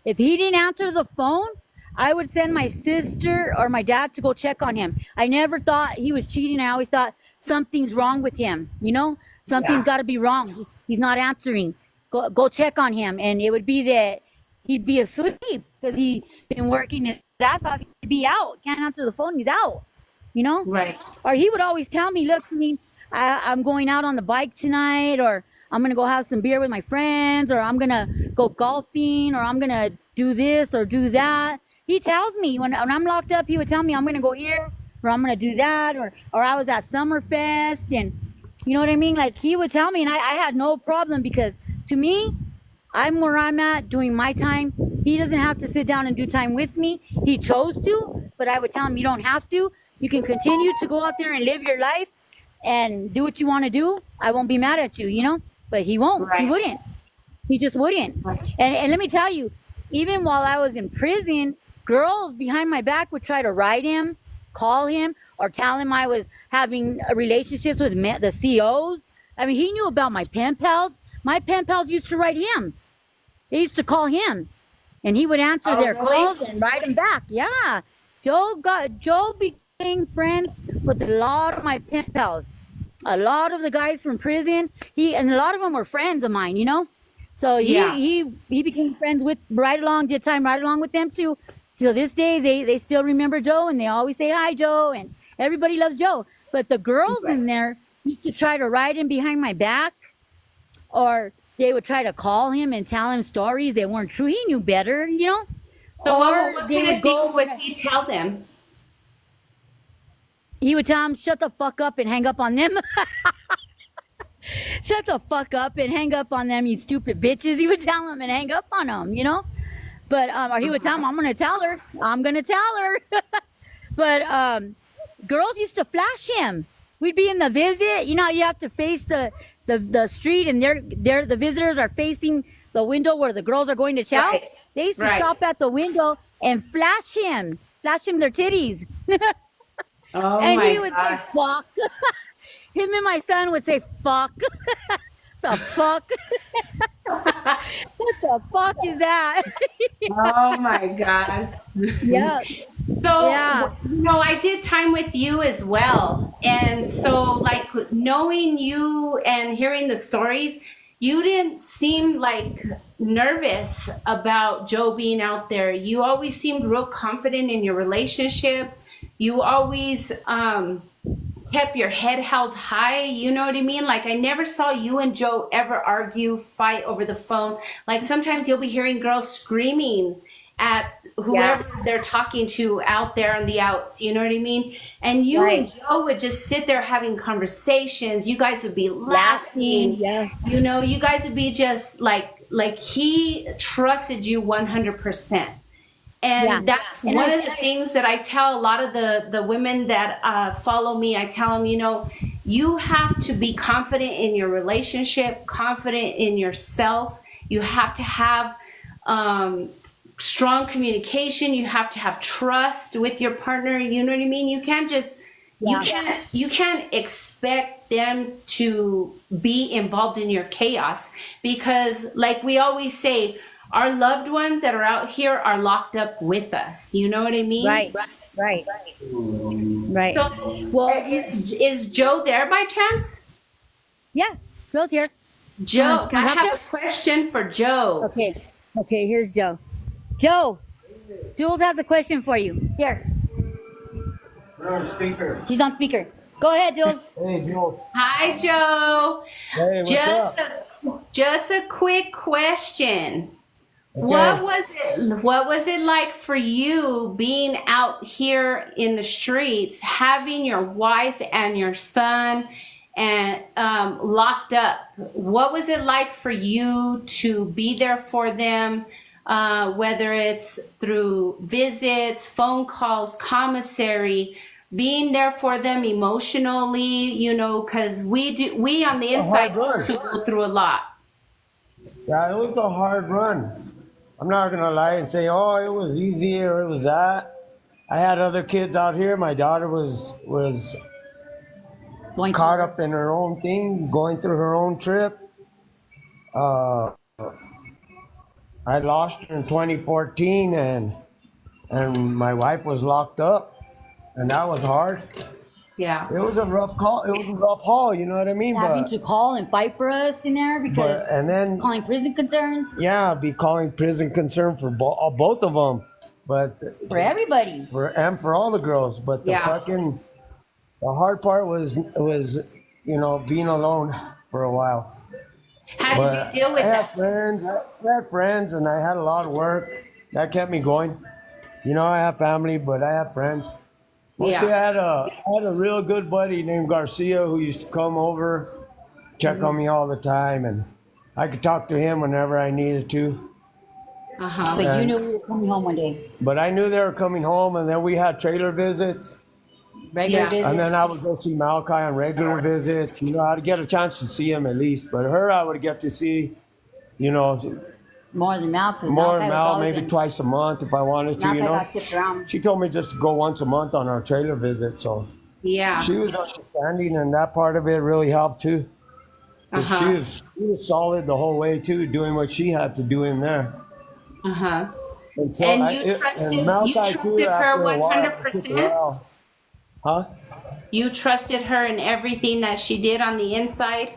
If he didn't answer the phone, I would send my sister or my dad to go check on him. I never thought he was cheating. I always thought something's wrong with him. You know, something's got to be wrong. He's not answering. Go check on him. And it would be that he'd be asleep because he'd been working his ass off. He'd be out. Can't answer the phone. He's out. You know? Right. Or he would always tell me, look, I'm going out on the bike tonight, or I'm going to go have some beer with my friends, or I'm going to go golfing, or I'm going to do this or do that. He tells me when I'm locked up, he would tell me I'm going to go here, or I'm going to do that, or I was at Summerfest, and you know what I mean? Like he would tell me, and I had no problem, because to me, I'm where I'm at doing my time. He doesn't have to sit down and do time with me. He chose to, but I would tell him you don't have to. You can continue to go out there and live your life and do what you want to do. I won't be mad at you, you know? But he won't. Right. He wouldn't. He just wouldn't. Right. And let me tell you, even while I was in prison, girls behind my back would try to write him, call him, or tell him I was having relationships with the COs. I mean, he knew about my pen pals. My pen pals used to write him. They used to call him, and he would answer their calls and write them back. Yeah. Joe became friends with a lot of my pen pals. A lot of the guys from prison, and a lot of them were friends of mine, you know? So he became friends with did time right along with them too. Till this day, they still remember Joe, and they always say hi, Joe, and everybody loves Joe. But the girls in there used to try to write him behind my back, or they would try to call him and tell him stories that weren't true. He knew better, you know? So what kind of things would he tell them? He would tell them, shut the fuck up and hang up on them. Shut the fuck up and hang up on them, you stupid bitches. He would tell them and hang up on them, you know? But, or he would tell them, I'm going to tell her. But girls used to flash him. We'd be in the visit. You know, you have to face the street, and the visitors are facing the window where the girls are going to chow. Right. They used to stop at the window and flash him their titties. Oh, and he would say, fuck. Him and my son would say, fuck. The fuck? What the fuck is that? Oh, my God. Yeah. So, you know, I did time with you as well. And so, like, knowing you and hearing the stories, you didn't seem like nervous about Joe being out there. You always seemed real confident in your relationship. You always kept your head held high. You know what I mean? Like, I never saw you and Joe ever argue, fight over the phone. Like, sometimes you'll be hearing girls screaming at whoever they're talking to out there on the outs. You know what I mean? And you and Joe would just sit there having conversations. You guys would be laughing. Yeah. You know, you guys would be just like he trusted you 100%. And that's one of the things that I tell a lot of the women that follow me. I tell them, you know, you have to be confident in your relationship, confident in yourself. You have to have strong communication. You have to have trust with your partner. You know what I mean? You can't just you can't expect them to be involved in your chaos, because like we always say, our loved ones that are out here are locked up with us. You know what I mean? Right. So, Well, is Joe there by chance? yeah, Joe's here. Joe, Can I I help have you? a question for Joe. Okay, here's Joe. Joe, Jules has a question for you. Here, You're on speaker. she's on speaker. Go ahead, Jules. Hey, Joel. Hi, Joe. Hey, what's up? Just a quick question. Okay. What was it like for you being out here in the streets, having your wife and your son and locked up? What was it like for you to be there for them, whether it's through visits, phone calls, commissary, being there for them emotionally, you know, because we on the inside also go through a lot. Yeah, it was a hard run. I'm not gonna lie and say, oh, it was easy or it was that. I had other kids out here. My daughter was caught up in her own thing, going through her own trip. I lost her in 2014, and my wife was locked up, and that was hard. Yeah. It was a rough call. It was a rough haul. You know what I mean? Having to call and fight for us in there because and then calling prison concerns yeah, be calling prison concern for both of them, but for everybody. for all the girls. But the hard part was you know, being alone for a while. How did you deal with I that? had friends, and I had a lot of work that kept me going. You know, I have family, but I have friends. Mostly, I had a real good buddy named Garcia who used to come over, check on me all the time, and I could talk to him whenever I needed to. But you knew we were coming home one day. But I knew they were coming home, and then we had trailer visits, Regular visits. and then I would go see Malachi on regular visits. You know, I'd get a chance to see him at least, but her I would get to see, you know, More than Mal, because more than Mal, maybe twice a month if I wanted to. You know, got shipped around. she told me just to go once a month on our trailer visit, so Yeah. she was understanding, and that part of it really helped too. 'Cause she was solid the whole way too, doing what she had to do in there. And so And you trusted her 100%? Huh? You trusted her in everything that she did on the inside?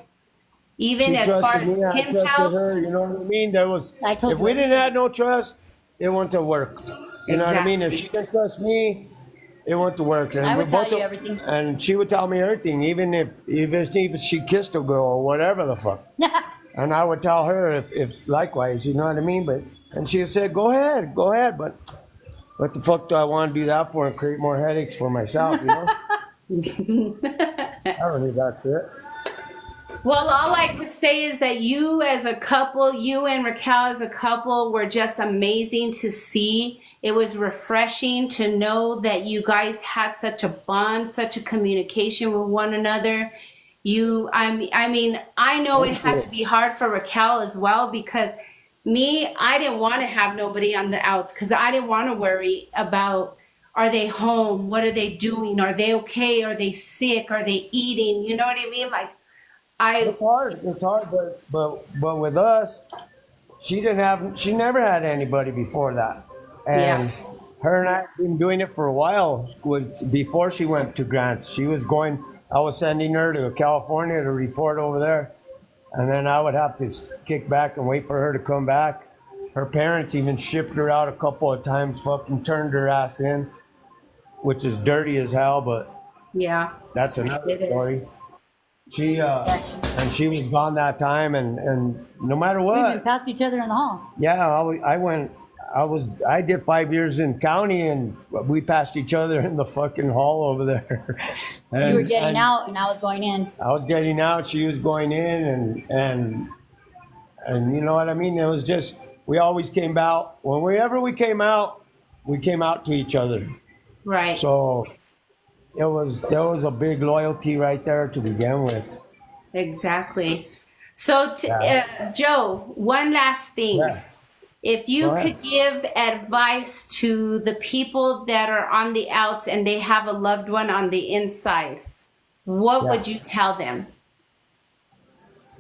Even She as far as trusted me, I him trusted health? her. You know what I mean? There was, I told if we you. didn't have no trust, it wouldn't have worked. You know what I mean? If she didn't trust me, it wouldn't have worked. And I would we tell both- you everything. And she would tell me everything, even if she kissed a girl or whatever the fuck. And I would tell her if likewise, you know what I mean? But and she said, go ahead, but what the fuck do I want to do that for and create more headaches for myself, you know? I don't think that's it. Well, all I could say is that you as a couple, you and Raquel as a couple were just amazing to see. It was refreshing to know that you guys had such a bond, such a communication with one another. I mean, I know it had to be hard for Raquel as well, because I didn't want to have nobody on the outs, because I didn't want to worry about, are they home? What are they doing? Are they okay? Are they sick? Are they eating? You know what I mean? Like, It's hard, but with us, she never had anybody before that. And her and I have been doing it for a while. Before she went to Grants, I was sending her to California to report over there. and then I would have to kick back and wait for her to come back. Her parents even shipped her out a couple of times, fucking turned her ass in, which is dirty as hell, but Yeah. that's another It is. story. She and she was gone that time, and no matter We even what, passed each other in the hall. yeah, I did 5 years in county, and we passed each other in the fucking hall over there. You were getting and out, and I was going in. I was getting out, she was going in, and you know what I mean. It was just we always came out. Whenever we came out to each other. Right. So there was a big loyalty right there to begin with. Exactly. So, Yeah. Joe, one last thing. Yeah. If you Go ahead. could give advice to the people that are on the outs and they have a loved one on the inside, what Yeah. would you tell them?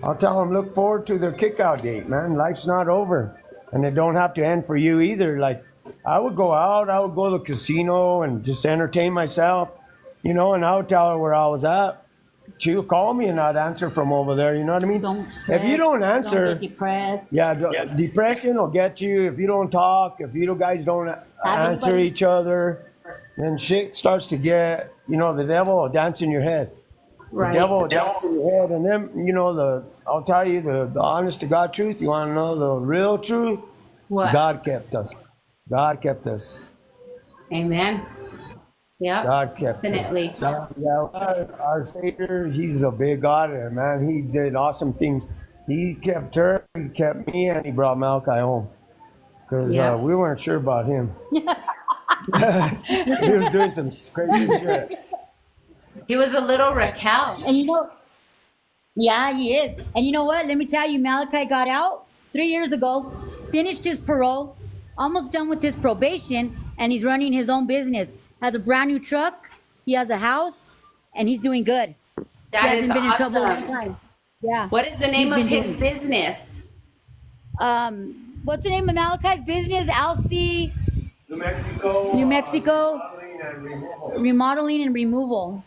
I'll tell them look forward to their kickout date, man. Life's not over, and it don't have to end for you either. Like I would go out, I would go to the casino and just entertain myself, you know. And I would tell her where I was at. She would call me and I'd answer from over there. You know what I mean? Don't stress. If you don't Don't answer, get depressed. yeah, depression will get you. If you don't talk, if you guys don't answer anybody- each other, then shit starts to get. You know, the devil will dance in your head. Right. The devil will dance in your head, and then you know I'll tell you the honest to God truth. You want to know the real truth? What? God kept us. God kept us. Amen. Yep. God kept Definitely. us. Yeah, our Savior, He's a big God, and man, He did awesome things. He kept her, He kept me, and He brought Malachi home. Because Yeah. we weren't sure about him. He was doing some crazy shit. He was a little Raquel. And you know, yeah, he is. And you know what? Let me tell you, Malachi got out 3 years ago, finished his parole, almost done with his probation, and he's running his own business. Has a brand new truck, he has a house, and he's doing good. That he is hasn't been in trouble awesome. one time. Yeah. What is the name He's of been his doing- business? What's the name of Malachi's business? Alcy New Mexico. New Mexico. Modeling and removal. Remodeling and removal.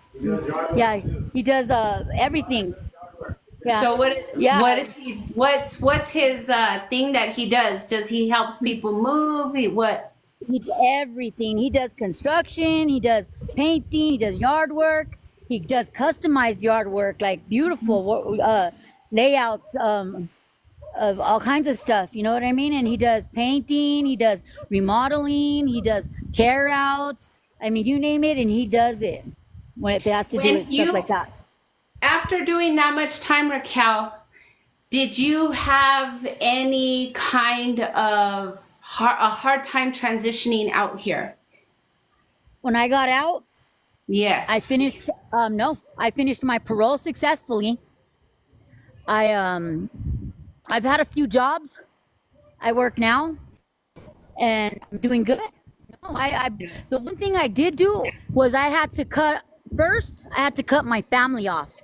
Yeah, he does everything. Yeah. So Yeah. what is he? What's his thing that he does? Does he helps people move? What? He does everything. He does construction. He does painting. He does yard work. He does customized yard work, like beautiful layouts of all kinds of stuff. You know what I mean? And he does painting. He does remodeling. He does tear outs. I mean, you name it, and he does it when it has to do When with you- stuff like that. After doing that much time, Raquel, did you have any kind of a hard time transitioning out here? When I got out, Yes. I finished. No, I finished my parole successfully. I've had a few jobs. I work now, and I'm doing good. No, the one thing I did do was I had to cut my family off.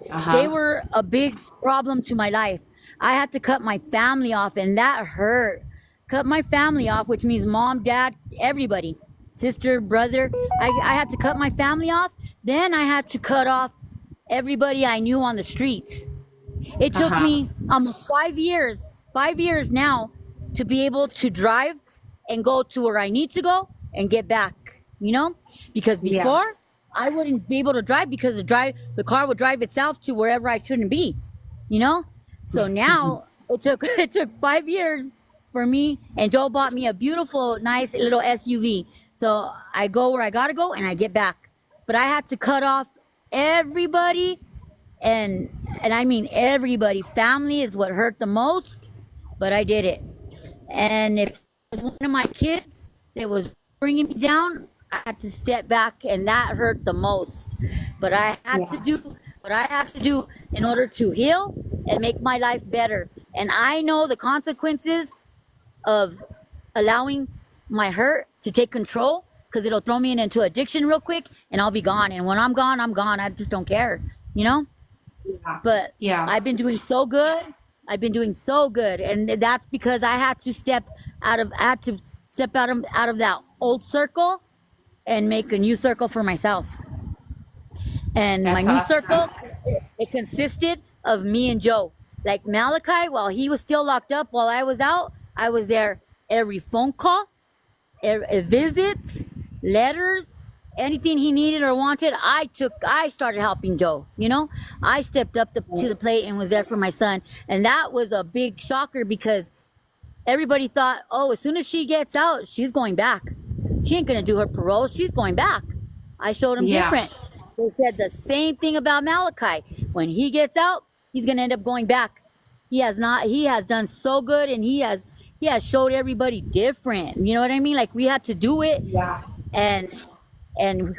Uh-huh. They were a big problem to my life. I had to cut my family off, and that hurt. Cut my family off, which means mom, dad, everybody, sister, brother. I had to cut my family off. Then I had to cut off everybody I knew on the streets. It took Uh-huh. me almost 5 years now to be able to drive and go to where I need to go and get back, you know? Because Yeah. before I wouldn't be able to drive because the car would drive itself to wherever I shouldn't be, you know? So now it took 5 years for me, and Joe bought me a beautiful, nice little SUV. So I go where I gotta go and I get back. But I had to cut off everybody, and I mean everybody. Family is what hurt the most, but I did it. And if it was one of my kids that was bringing me down, I had to step back, and that hurt the most. But I had to do what I had to do in order to heal and make my life better. And I know the consequences of allowing my hurt to take control, because it'll throw me into addiction real quick, and I'll be gone. And when I'm gone, I'm gone. I just don't care, you know? Yeah. But Yeah. I've been doing so good. And that's because I had to step out of that old circle and make a new circle for myself. And my That's new awesome. circle, it consisted of me and Joe. Like Malachi, while he was still locked up, while I was out, I was there every phone call, visits, letters, anything he needed or wanted. I started helping Joe. You know, I stepped up to the plate and was there for my son, and that was a big shocker because everybody thought, oh, as soon as she gets out, she's going back. She ain't gonna do her parole. She's going back. I showed him different. They said the same thing about Malachi. When he gets out, he's gonna end up going back. He has not. He has done so good, and he has showed everybody different. You know what I mean? Like we had to do it, and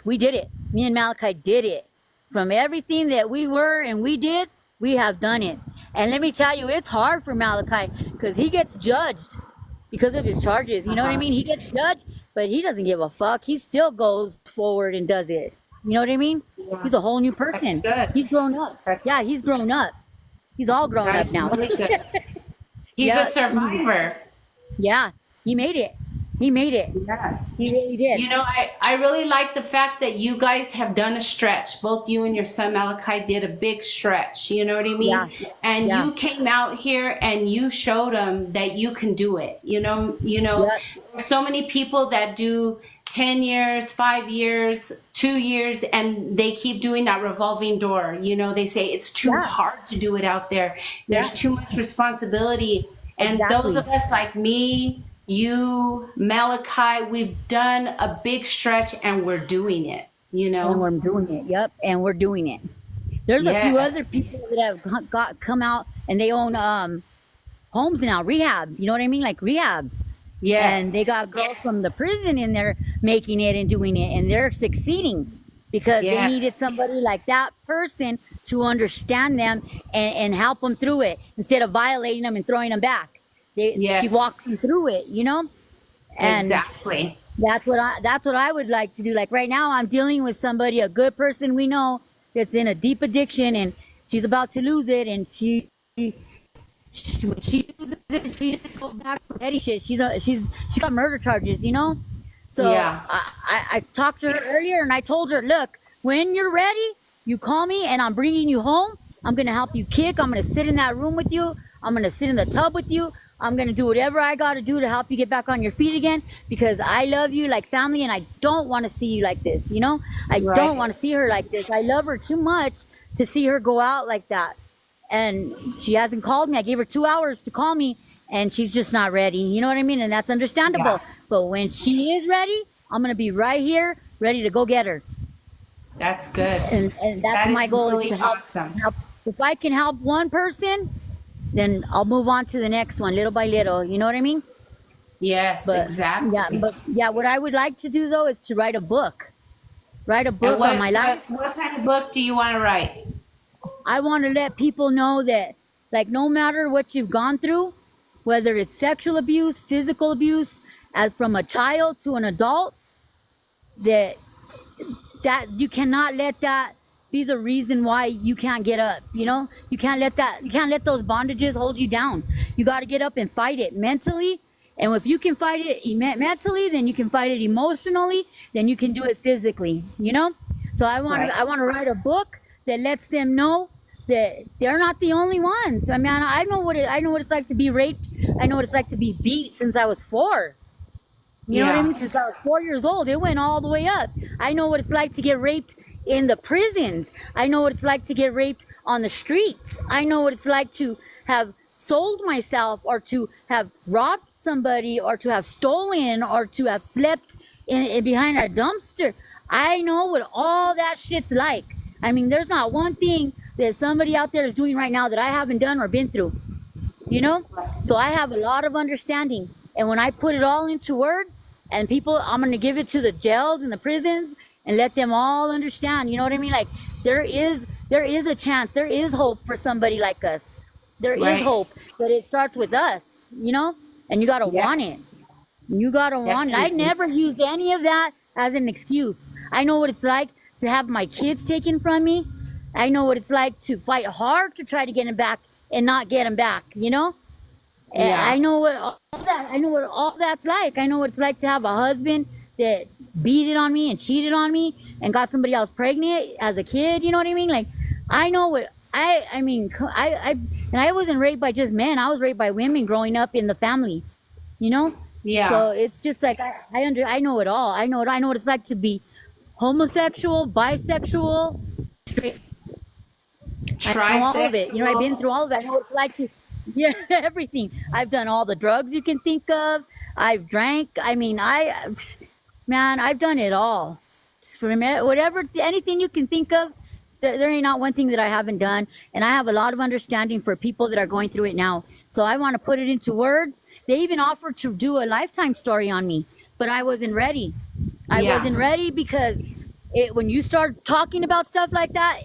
we did it. Me and Malachi did it. From everything that we were and we did, we have done it. And let me tell you, it's hard for Malachi because he gets judged because of his charges. You know what I mean? He gets judged, but he doesn't give a fuck. He still goes forward and does it. You know what I mean? Yeah. He's a whole new person. That's good. He's grown up. Yeah, he's grown up. He's all grown up now. Really good. He's a survivor. Yeah, he made it. He made it. Yes. He really did. You know, I really like the fact that you guys have done a stretch. Both you and your son Malachi did a big stretch. You know what I mean? Yeah. And Yeah. you came out here and you showed them that you can do it. You know, Yep. so many people that do 10 years, 5 years, 2 years, and they keep doing that revolving door. You know, they say it's too hard to do it out there. There's too much responsibility. And those of us like me, you, Malachi, we've done a big stretch and we're doing it, you know? And we're doing it. Yep. And we're doing it. There's a few Yes. other people that have come out and they own homes now, rehabs. You know what I mean? Like rehabs. Yes. And they got girls from the prison in there making it and doing it, and they're succeeding because they Yes. needed somebody like that person to understand them and help them through it instead of violating them and throwing them back. She walks them through it, you know? And exactly. that's what I would like to do. Like right now I'm dealing with somebody, a good person we know that's in a deep addiction and she's about to lose it, and she loses it, she just goes back for petty shit. She got murder charges, you know? So Yeah. I talked to her earlier and I told her, look, when you're ready, you call me and I'm bringing you home. I'm going to help you kick. I'm going to sit in that room with you. I'm going to sit in the tub with you. I'm going to do whatever I got to do to help you get back on your feet again because I love you like family and I don't want to see you like this, you know? I don't want to see her like this. I love her too much to see her go out like that. And she hasn't called me. I gave her 2 hours to call me and she's just not ready. You know what I mean? And that's understandable. Yeah. But when she is ready, I'm going to be right here, ready to go get her. That's good. And that's That my is goal really is to help. awesome. If I can help one person, then I'll move on to the next one little by little. You know what I mean? Yes, But exactly. what I would like to do though is to write a book. Write a book on my life. What kind of book do you want to write? I want to let people know that, like, no matter what you've gone through, whether it's sexual abuse, physical abuse, from a child to an adult, that you cannot let that be the reason why you can't get up. You know, you can't let those bondages hold you down. You got to get up and fight it mentally. And if you can fight it mentally, then you can fight it emotionally, then you can do it physically, you know? So I want to write a book that lets them know that they're not the only ones. I mean, I know what it's like to be raped. I know what it's like to be beat since I was 4. You know what I mean? Since I was 4 years old, it went all the way up. I know what it's like to get raped in the prisons. I know what it's like to get raped on the streets. I know what it's like to have sold myself or to have robbed somebody or to have stolen or to have slept in behind a dumpster. I know what all that shit's like. I mean, there's not one thing that somebody out there is doing right now that I haven't done or been through, you know? So I have a lot of understanding. And when I put it all into words and people, I'm going to give it to the jails and the prisons and let them all understand, you know what I mean? Like there is a chance, there is hope for somebody like us. There is hope, but it starts with us, you know? And you got to want it. You got to want it. I never used any of that as an excuse. I know what it's like to have my kids taken from me. I know what it's like to fight hard to try to get them back and not get them back, you know? Yeah. I know what all that's like. I know what it's like to have a husband that beat it on me and cheated on me and got somebody else pregnant as a kid, you know what I mean? Like I know what I mean, And I wasn't raised by just men. I was raised by women growing up in the family, you know? Yeah. So it's just like, I know it all. I know what it's like to be homosexual, bisexual, straight. I know all of it. You know, I've been through all of it. I know what it's like to, yeah, everything. I've done all the drugs you can think of. I've drank. I mean, man, I've done it all. Whatever, anything you can think of, there ain't not one thing that I haven't done. And I have a lot of understanding for people that are going through it now. So I want to put it into words. They even offered to do a lifetime story on me, but I wasn't ready. I wasn't ready because when you start talking about stuff like that,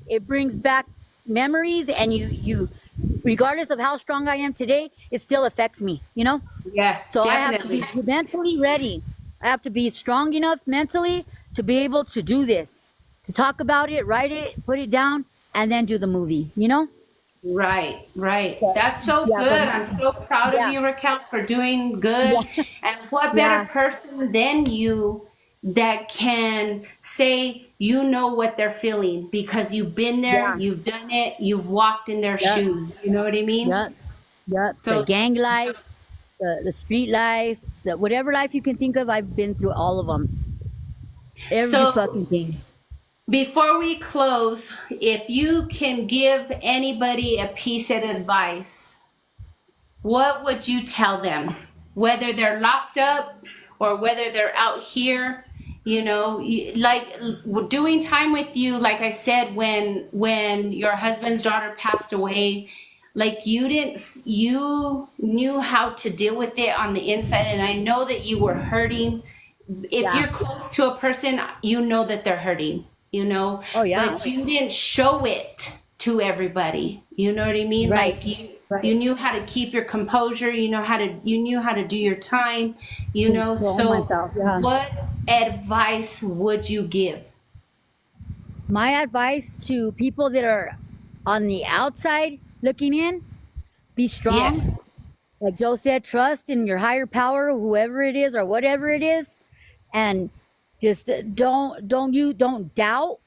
it brings back memories, and you regardless of how strong I am today, it still affects me, you know? Yes, So definitely. I have to be mentally ready. I have to be strong enough mentally to be able to do this, to talk about it, write it, put it down, and then do the movie, you know? Right, right. That's so Yeah, good. I'm so proud yeah. of you, Raquel, for doing good. Yeah. And what better Yeah. person than you that can say you know what they're feeling because you've been there, Yeah. you've done it, you've walked in their Yeah. shoes. You know what I mean? Yep. Yep. So- The gang life, the street life, the whatever life you can think of, I've been through all of them. Every So- fucking thing. Before we close, if you can give anybody a piece of advice, what would you tell them? Whether they're locked up or whether they're out here, you know, like doing time with you, like I said, when your husband's daughter passed away, like you knew how to deal with it on the inside. And I know that you were hurting. If Yeah. you're close to a person, you know that they're hurting, you know? Oh, yeah. But you didn't show it to everybody. You know what I mean? Right. Like Right. you knew how to keep your composure. You knew how to do your time, you know? Control So myself, yeah. what advice would you give? My advice to people that are on the outside looking in, be strong. Yes. Like Joe said, trust in your higher power, whoever it is or whatever it is, and just don't doubt,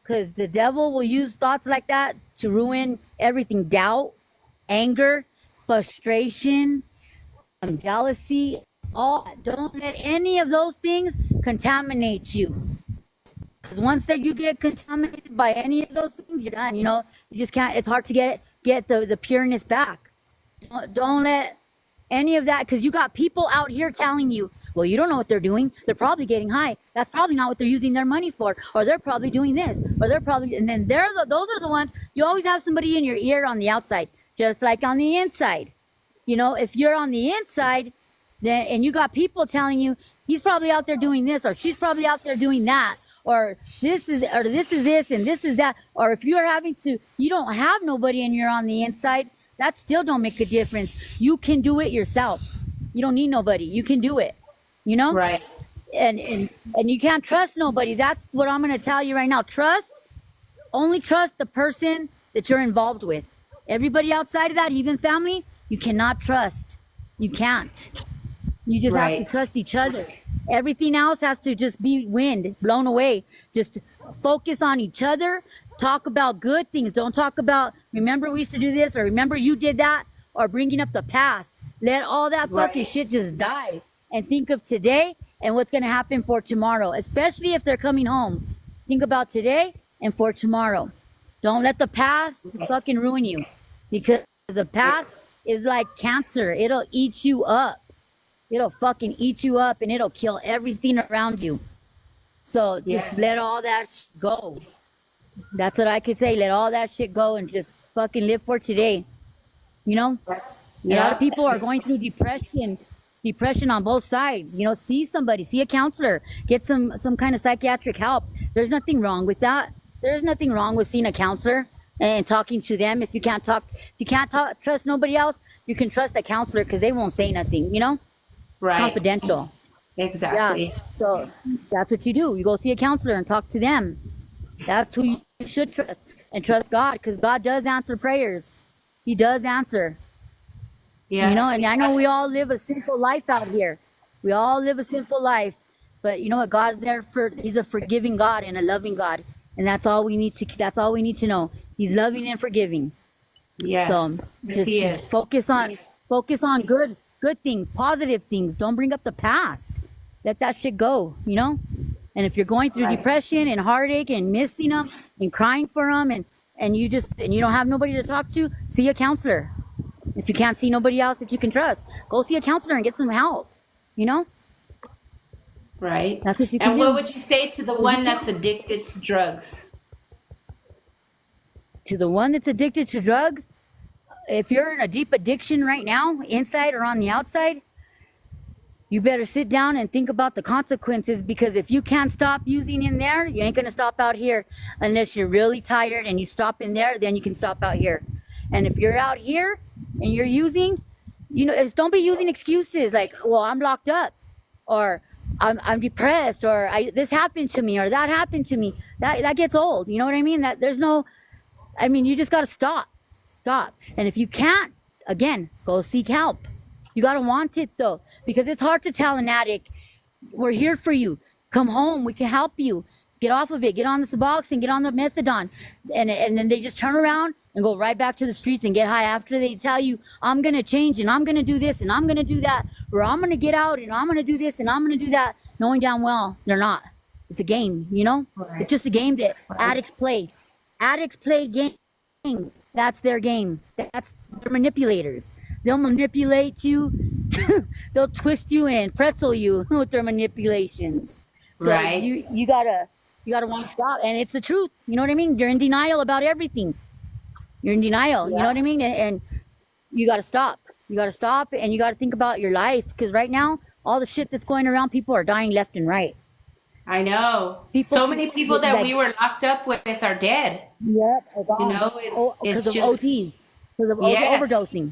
because the devil will use thoughts like that to ruin everything. Doubt, anger, frustration, jealousy, don't let any of those things contaminate you. Because once that you get contaminated by any of those things, you're done. You know, you just can't. It's hard to get the pureness back. Don't let any of that, because you got people out here telling you, well, you don't know what they're doing. They're probably getting high. That's probably not what they're using their money for, or they're probably doing this, or they're probably, and then those are the ones. You always have somebody in your ear on the outside, just like on the inside. You know, if you're on the inside, then and you got people telling you he's probably out there doing this, or she's probably out there doing that, or this is this and this is that, or if you're having to, you don't have nobody and you're on the inside, that still don't make a difference. You can do it yourself. You don't need nobody. You can do it. You know? Right. And you can't trust nobody. That's what I'm going to tell you right now. Only trust the person that you're involved with. Everybody outside of that, even family, you cannot trust. You can't. You just have Right. to trust each other. Everything else has to just be wind, blown away. Just focus on each other. Talk about good things. Don't talk about, remember we used to do this, or remember you did that, or bringing up the past. Let all that fucking Right. shit just die and think of today and what's going to happen for tomorrow, especially if they're coming home. Think about today and for tomorrow. Don't let the past fucking ruin you, because the past is like cancer. It'll eat you up. It'll fucking eat you up, and it'll kill everything around you. So just let all that go. That's what I could say. Let all that shit go and just fucking live for today. You know? That's A lot of people are going through depression on both sides. You know, see somebody, see a counselor, get some kind of psychiatric help. There's nothing wrong with that. There's nothing wrong with seeing a counselor and talking to them. If you can't trust nobody else, you can trust a counselor, because they won't say nothing, you know? right. Confidential. Exactly. Yeah. So that's what you do. You go see a counselor and talk to them. That's who you should trust. And trust God, because God does answer prayers. He does answer. Yes. You know, and I know we all live a sinful life out here. We all live a sinful life. But you know what? God's there he's a forgiving God and a loving God. And that's all we need to know. He's loving and forgiving. Yes. So Yes, just, he just is. focus on good things, positive things. Don't bring up the past. Let that shit go, you know? And if you're going through Right. depression and heartache and missing them and crying for them and you don't have nobody to talk to, see a counselor. If you can't see nobody else that you can trust, go see a counselor and get some help. You know? Right. That's what you can And do. what would you say to the one that's addicted to drugs? To the one that's addicted to drugs, if you're in a deep addiction right now, inside or on the outside, you better sit down and think about the consequences, because if you can't stop using in there, you ain't gonna stop out here unless you're really tired and you stop in there, then you can stop out here. And if you're out here and you're using, don't be using excuses like, well, I'm locked up, or I'm depressed, or this happened to me, or that happened to me. That gets old. You know what I mean? You just gotta stop. And if you can't, again, go seek help. You gotta want it though, because it's hard to tell an addict, we're here for you. Come home, we can help you. Get off of it, get on the Suboxone, get on the methadone. And then they just turn around and go right back to the streets and get high after they tell you, I'm gonna change and I'm gonna do this and I'm gonna do that, or I'm gonna get out and I'm gonna do this and I'm gonna do that, knowing damn well they're not. It's a game, you know? Right. It's just a game that addicts play. Addicts play games. That's their game. They're manipulators. They'll manipulate you. They'll twist you and pretzel you with their manipulations. So Right. you gotta want to stop. And it's the truth. You know what I mean? You're in denial about everything. You're in denial. You know what I mean? And you gotta stop. You gotta stop and you gotta think about your life. Because right now, all the shit that's going around, people are dying left and right. I know. People- So many people that like- we were locked up with are dead. Yep. You know, it's because of just OTs. Because of Yes. overdosing.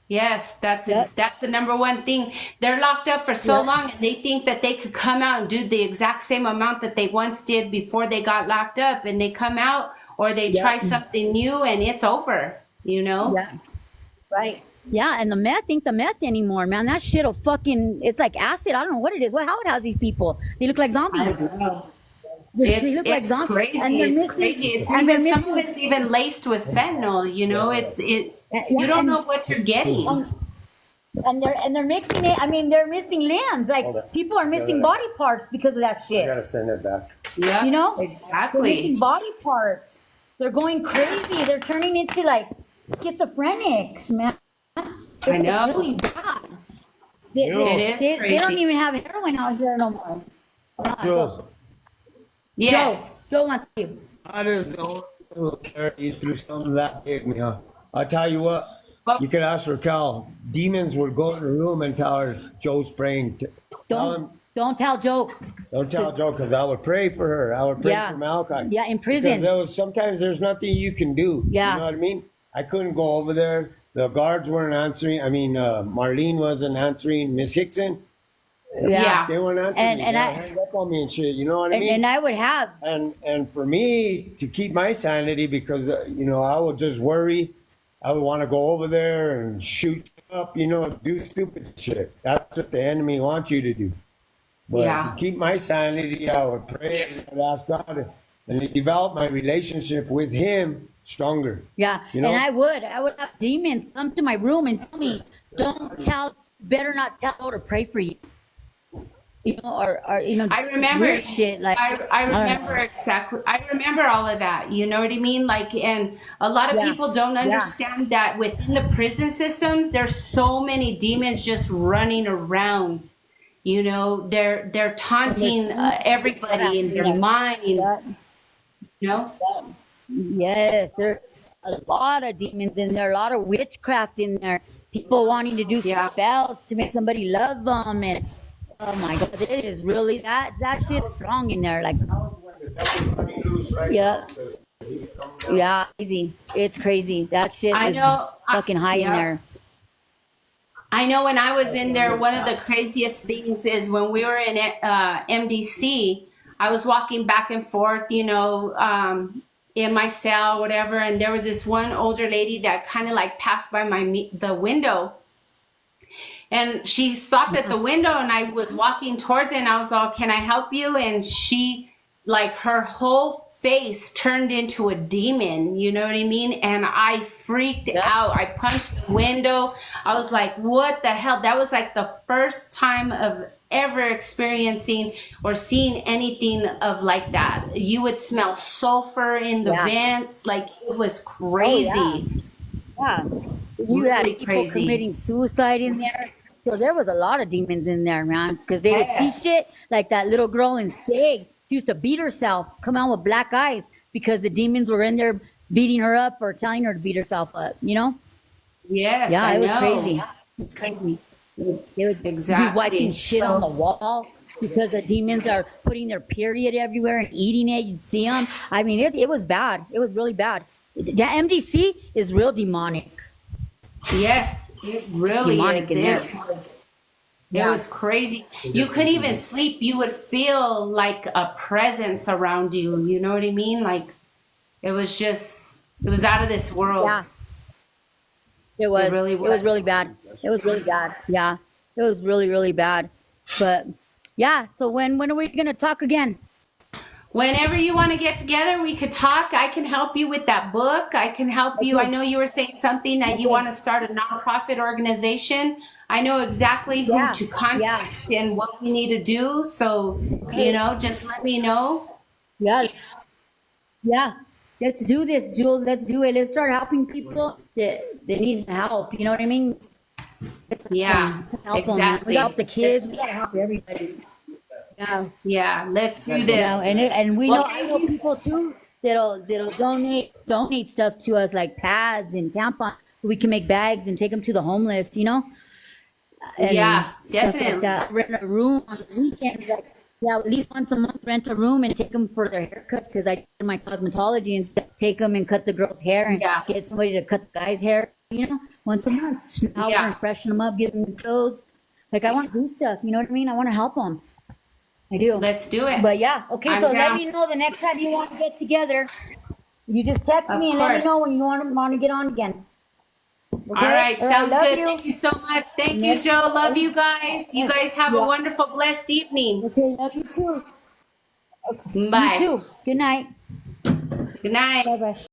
yes, that's Yep. that's the number one thing. They're locked up for so Yep. long, and they think that they could come out and do the exact same amount that they once did before they got locked up, and they come out or they Yep. try something new, and it's over. You know. Yeah. Right. Yeah, and the meth ain't the meth anymore, man. That shit'll fucking, it's like acid. I don't know what it is. How it has these people. They look like I zombies. don't know. They It's, look like it's zombies. crazy. And they're It's missing, crazy. It's and they're even some of missing, it's even laced with fentanyl. You know, you yeah, don't and- know what you're getting. and they're mixing it. I mean, they're missing limbs. Like Hold it. people are missing body parts because of that I shit. gotta send it back. Yeah, You know? They're missing exactly. body parts. They're going crazy. They're turning into like schizophrenics, man. I know. It's really bad. It is They don't crazy. even have heroin out here no more. Jules, Yes. Joe wants you. how does the Holy Spirit carry you through something that big, man? I'll tell you what, Well- you could ask Raquel. Demons would go in the room and tell her Joe's praying. Tell him, Don't tell Joe. don't tell Joe, because I would pray for her. I would pray Yeah. for Malachi. Yeah, in Because prison. sometimes there's nothing you can do. Yeah. You know what I mean? I couldn't go over there. The guards weren't answering. I mean, Marlene wasn't answering. Miss Hickson, Yeah. they weren't answering. And- me. and They I- hung up on me and shit. You know what I mean? And I would have. And for me to keep my sanity, because I would just worry. I would want to go over there and shoot up, do stupid shit. That's what the enemy wants you to do. But Yeah. to keep my sanity, I would pray and I'd ask God and to develop my relationship with Him stronger. Yeah. You know? And I would have demons come to my room and tell me, better not tell her to pray for you. Or I remember weird shit like I don't know. remember exactly. I remember all of that. You know what I mean? Like, and a lot of Yeah. people don't understand that within the prison systems, there's so many demons just running around. You know, they're taunting everybody in their minds. Yeah. You know? Yes, there are a lot of demons in there, a lot of witchcraft in there. People wanting to do Yeah. spells to make somebody love them, and oh my god, it is really that shit's strong in there. Like, yeah, yeah, crazy. It's crazy. That shit I is know. fucking high in Yeah. there. I know when I was in there, one of the craziest things is when we were in MDC, I was walking back and forth, in my cell, whatever, and there was this one older lady that kind of like passed by the window, and she stopped at the window, and I was walking towards it, and I was all, "Can I help you?" And she, like, her whole face turned into a demon, you know what I mean? And I freaked out. I punched the window. I was like, what the hell? That was like the first time of ever experiencing or seeing anything of like that. You would smell sulfur in the vents. Like, it was crazy. Yeah. You had Really people crazy. committing suicide in there. So there was a lot of demons in there, man. Because they would see shit like that little girl in SIG. She used to beat herself, come out with black eyes because the demons were in there beating her up or telling her to beat herself up, you know? Yes, Yeah, I it was know. crazy. It was crazy. They would be wiping shit So- on the wall because the demons are putting their period everywhere and eating it. You'd see them. I mean, it was bad. It was really bad. The MDC is real demonic. Yes, it really Demonic is. in there. It was crazy. You couldn't even sleep. You would feel like a presence around you. You know what I mean? Like, it was out of this world. Yeah. It was. really It was was. really bad. It was really bad. Yeah. It was really, really bad. But yeah. So when are we gonna talk again? Whenever you want to get together, we could talk. I can help you with that book. I can help you. I know you were saying something that you want to start a nonprofit organization. I know exactly who Yeah, to contact and what we need to do. So, you know, just let me know. Yeah. Yeah. Let's do this, Jules. Let's do it. Let's start helping people that need help. You know what I mean? Let's Yeah, help them. exactly. We help the kids. We gotta help everybody. Yeah. Yeah, let's do You this. know, and we know, I know people too that'll donate stuff to us like pads and tampons so we can make bags and take them to the homeless, you know? And Yeah, stuff definitely. like that. Rent a room on the weekends, like at least once a month, rent a room and take them for their haircuts because I do my cosmetology and stuff. Take them and cut the girl's hair and Yeah. get somebody to cut the guy's hair, you know, once a month. Shower Yeah. and freshen them up, give them new clothes. Like I want to do stuff, you know what I mean? I want to help them. I do. Let's do it. But yeah, okay. I'm So down. let me know the next time you want to get together. You just text Of me and let me course. know when you want to get on again. Okay? All right, sounds love good. you. Thank you so much. Thank you, Next- Joe. Love you guys. You guys have a Yeah. wonderful, blessed evening. Okay, love you too. Bye. You too. Good night. Good night. Bye bye.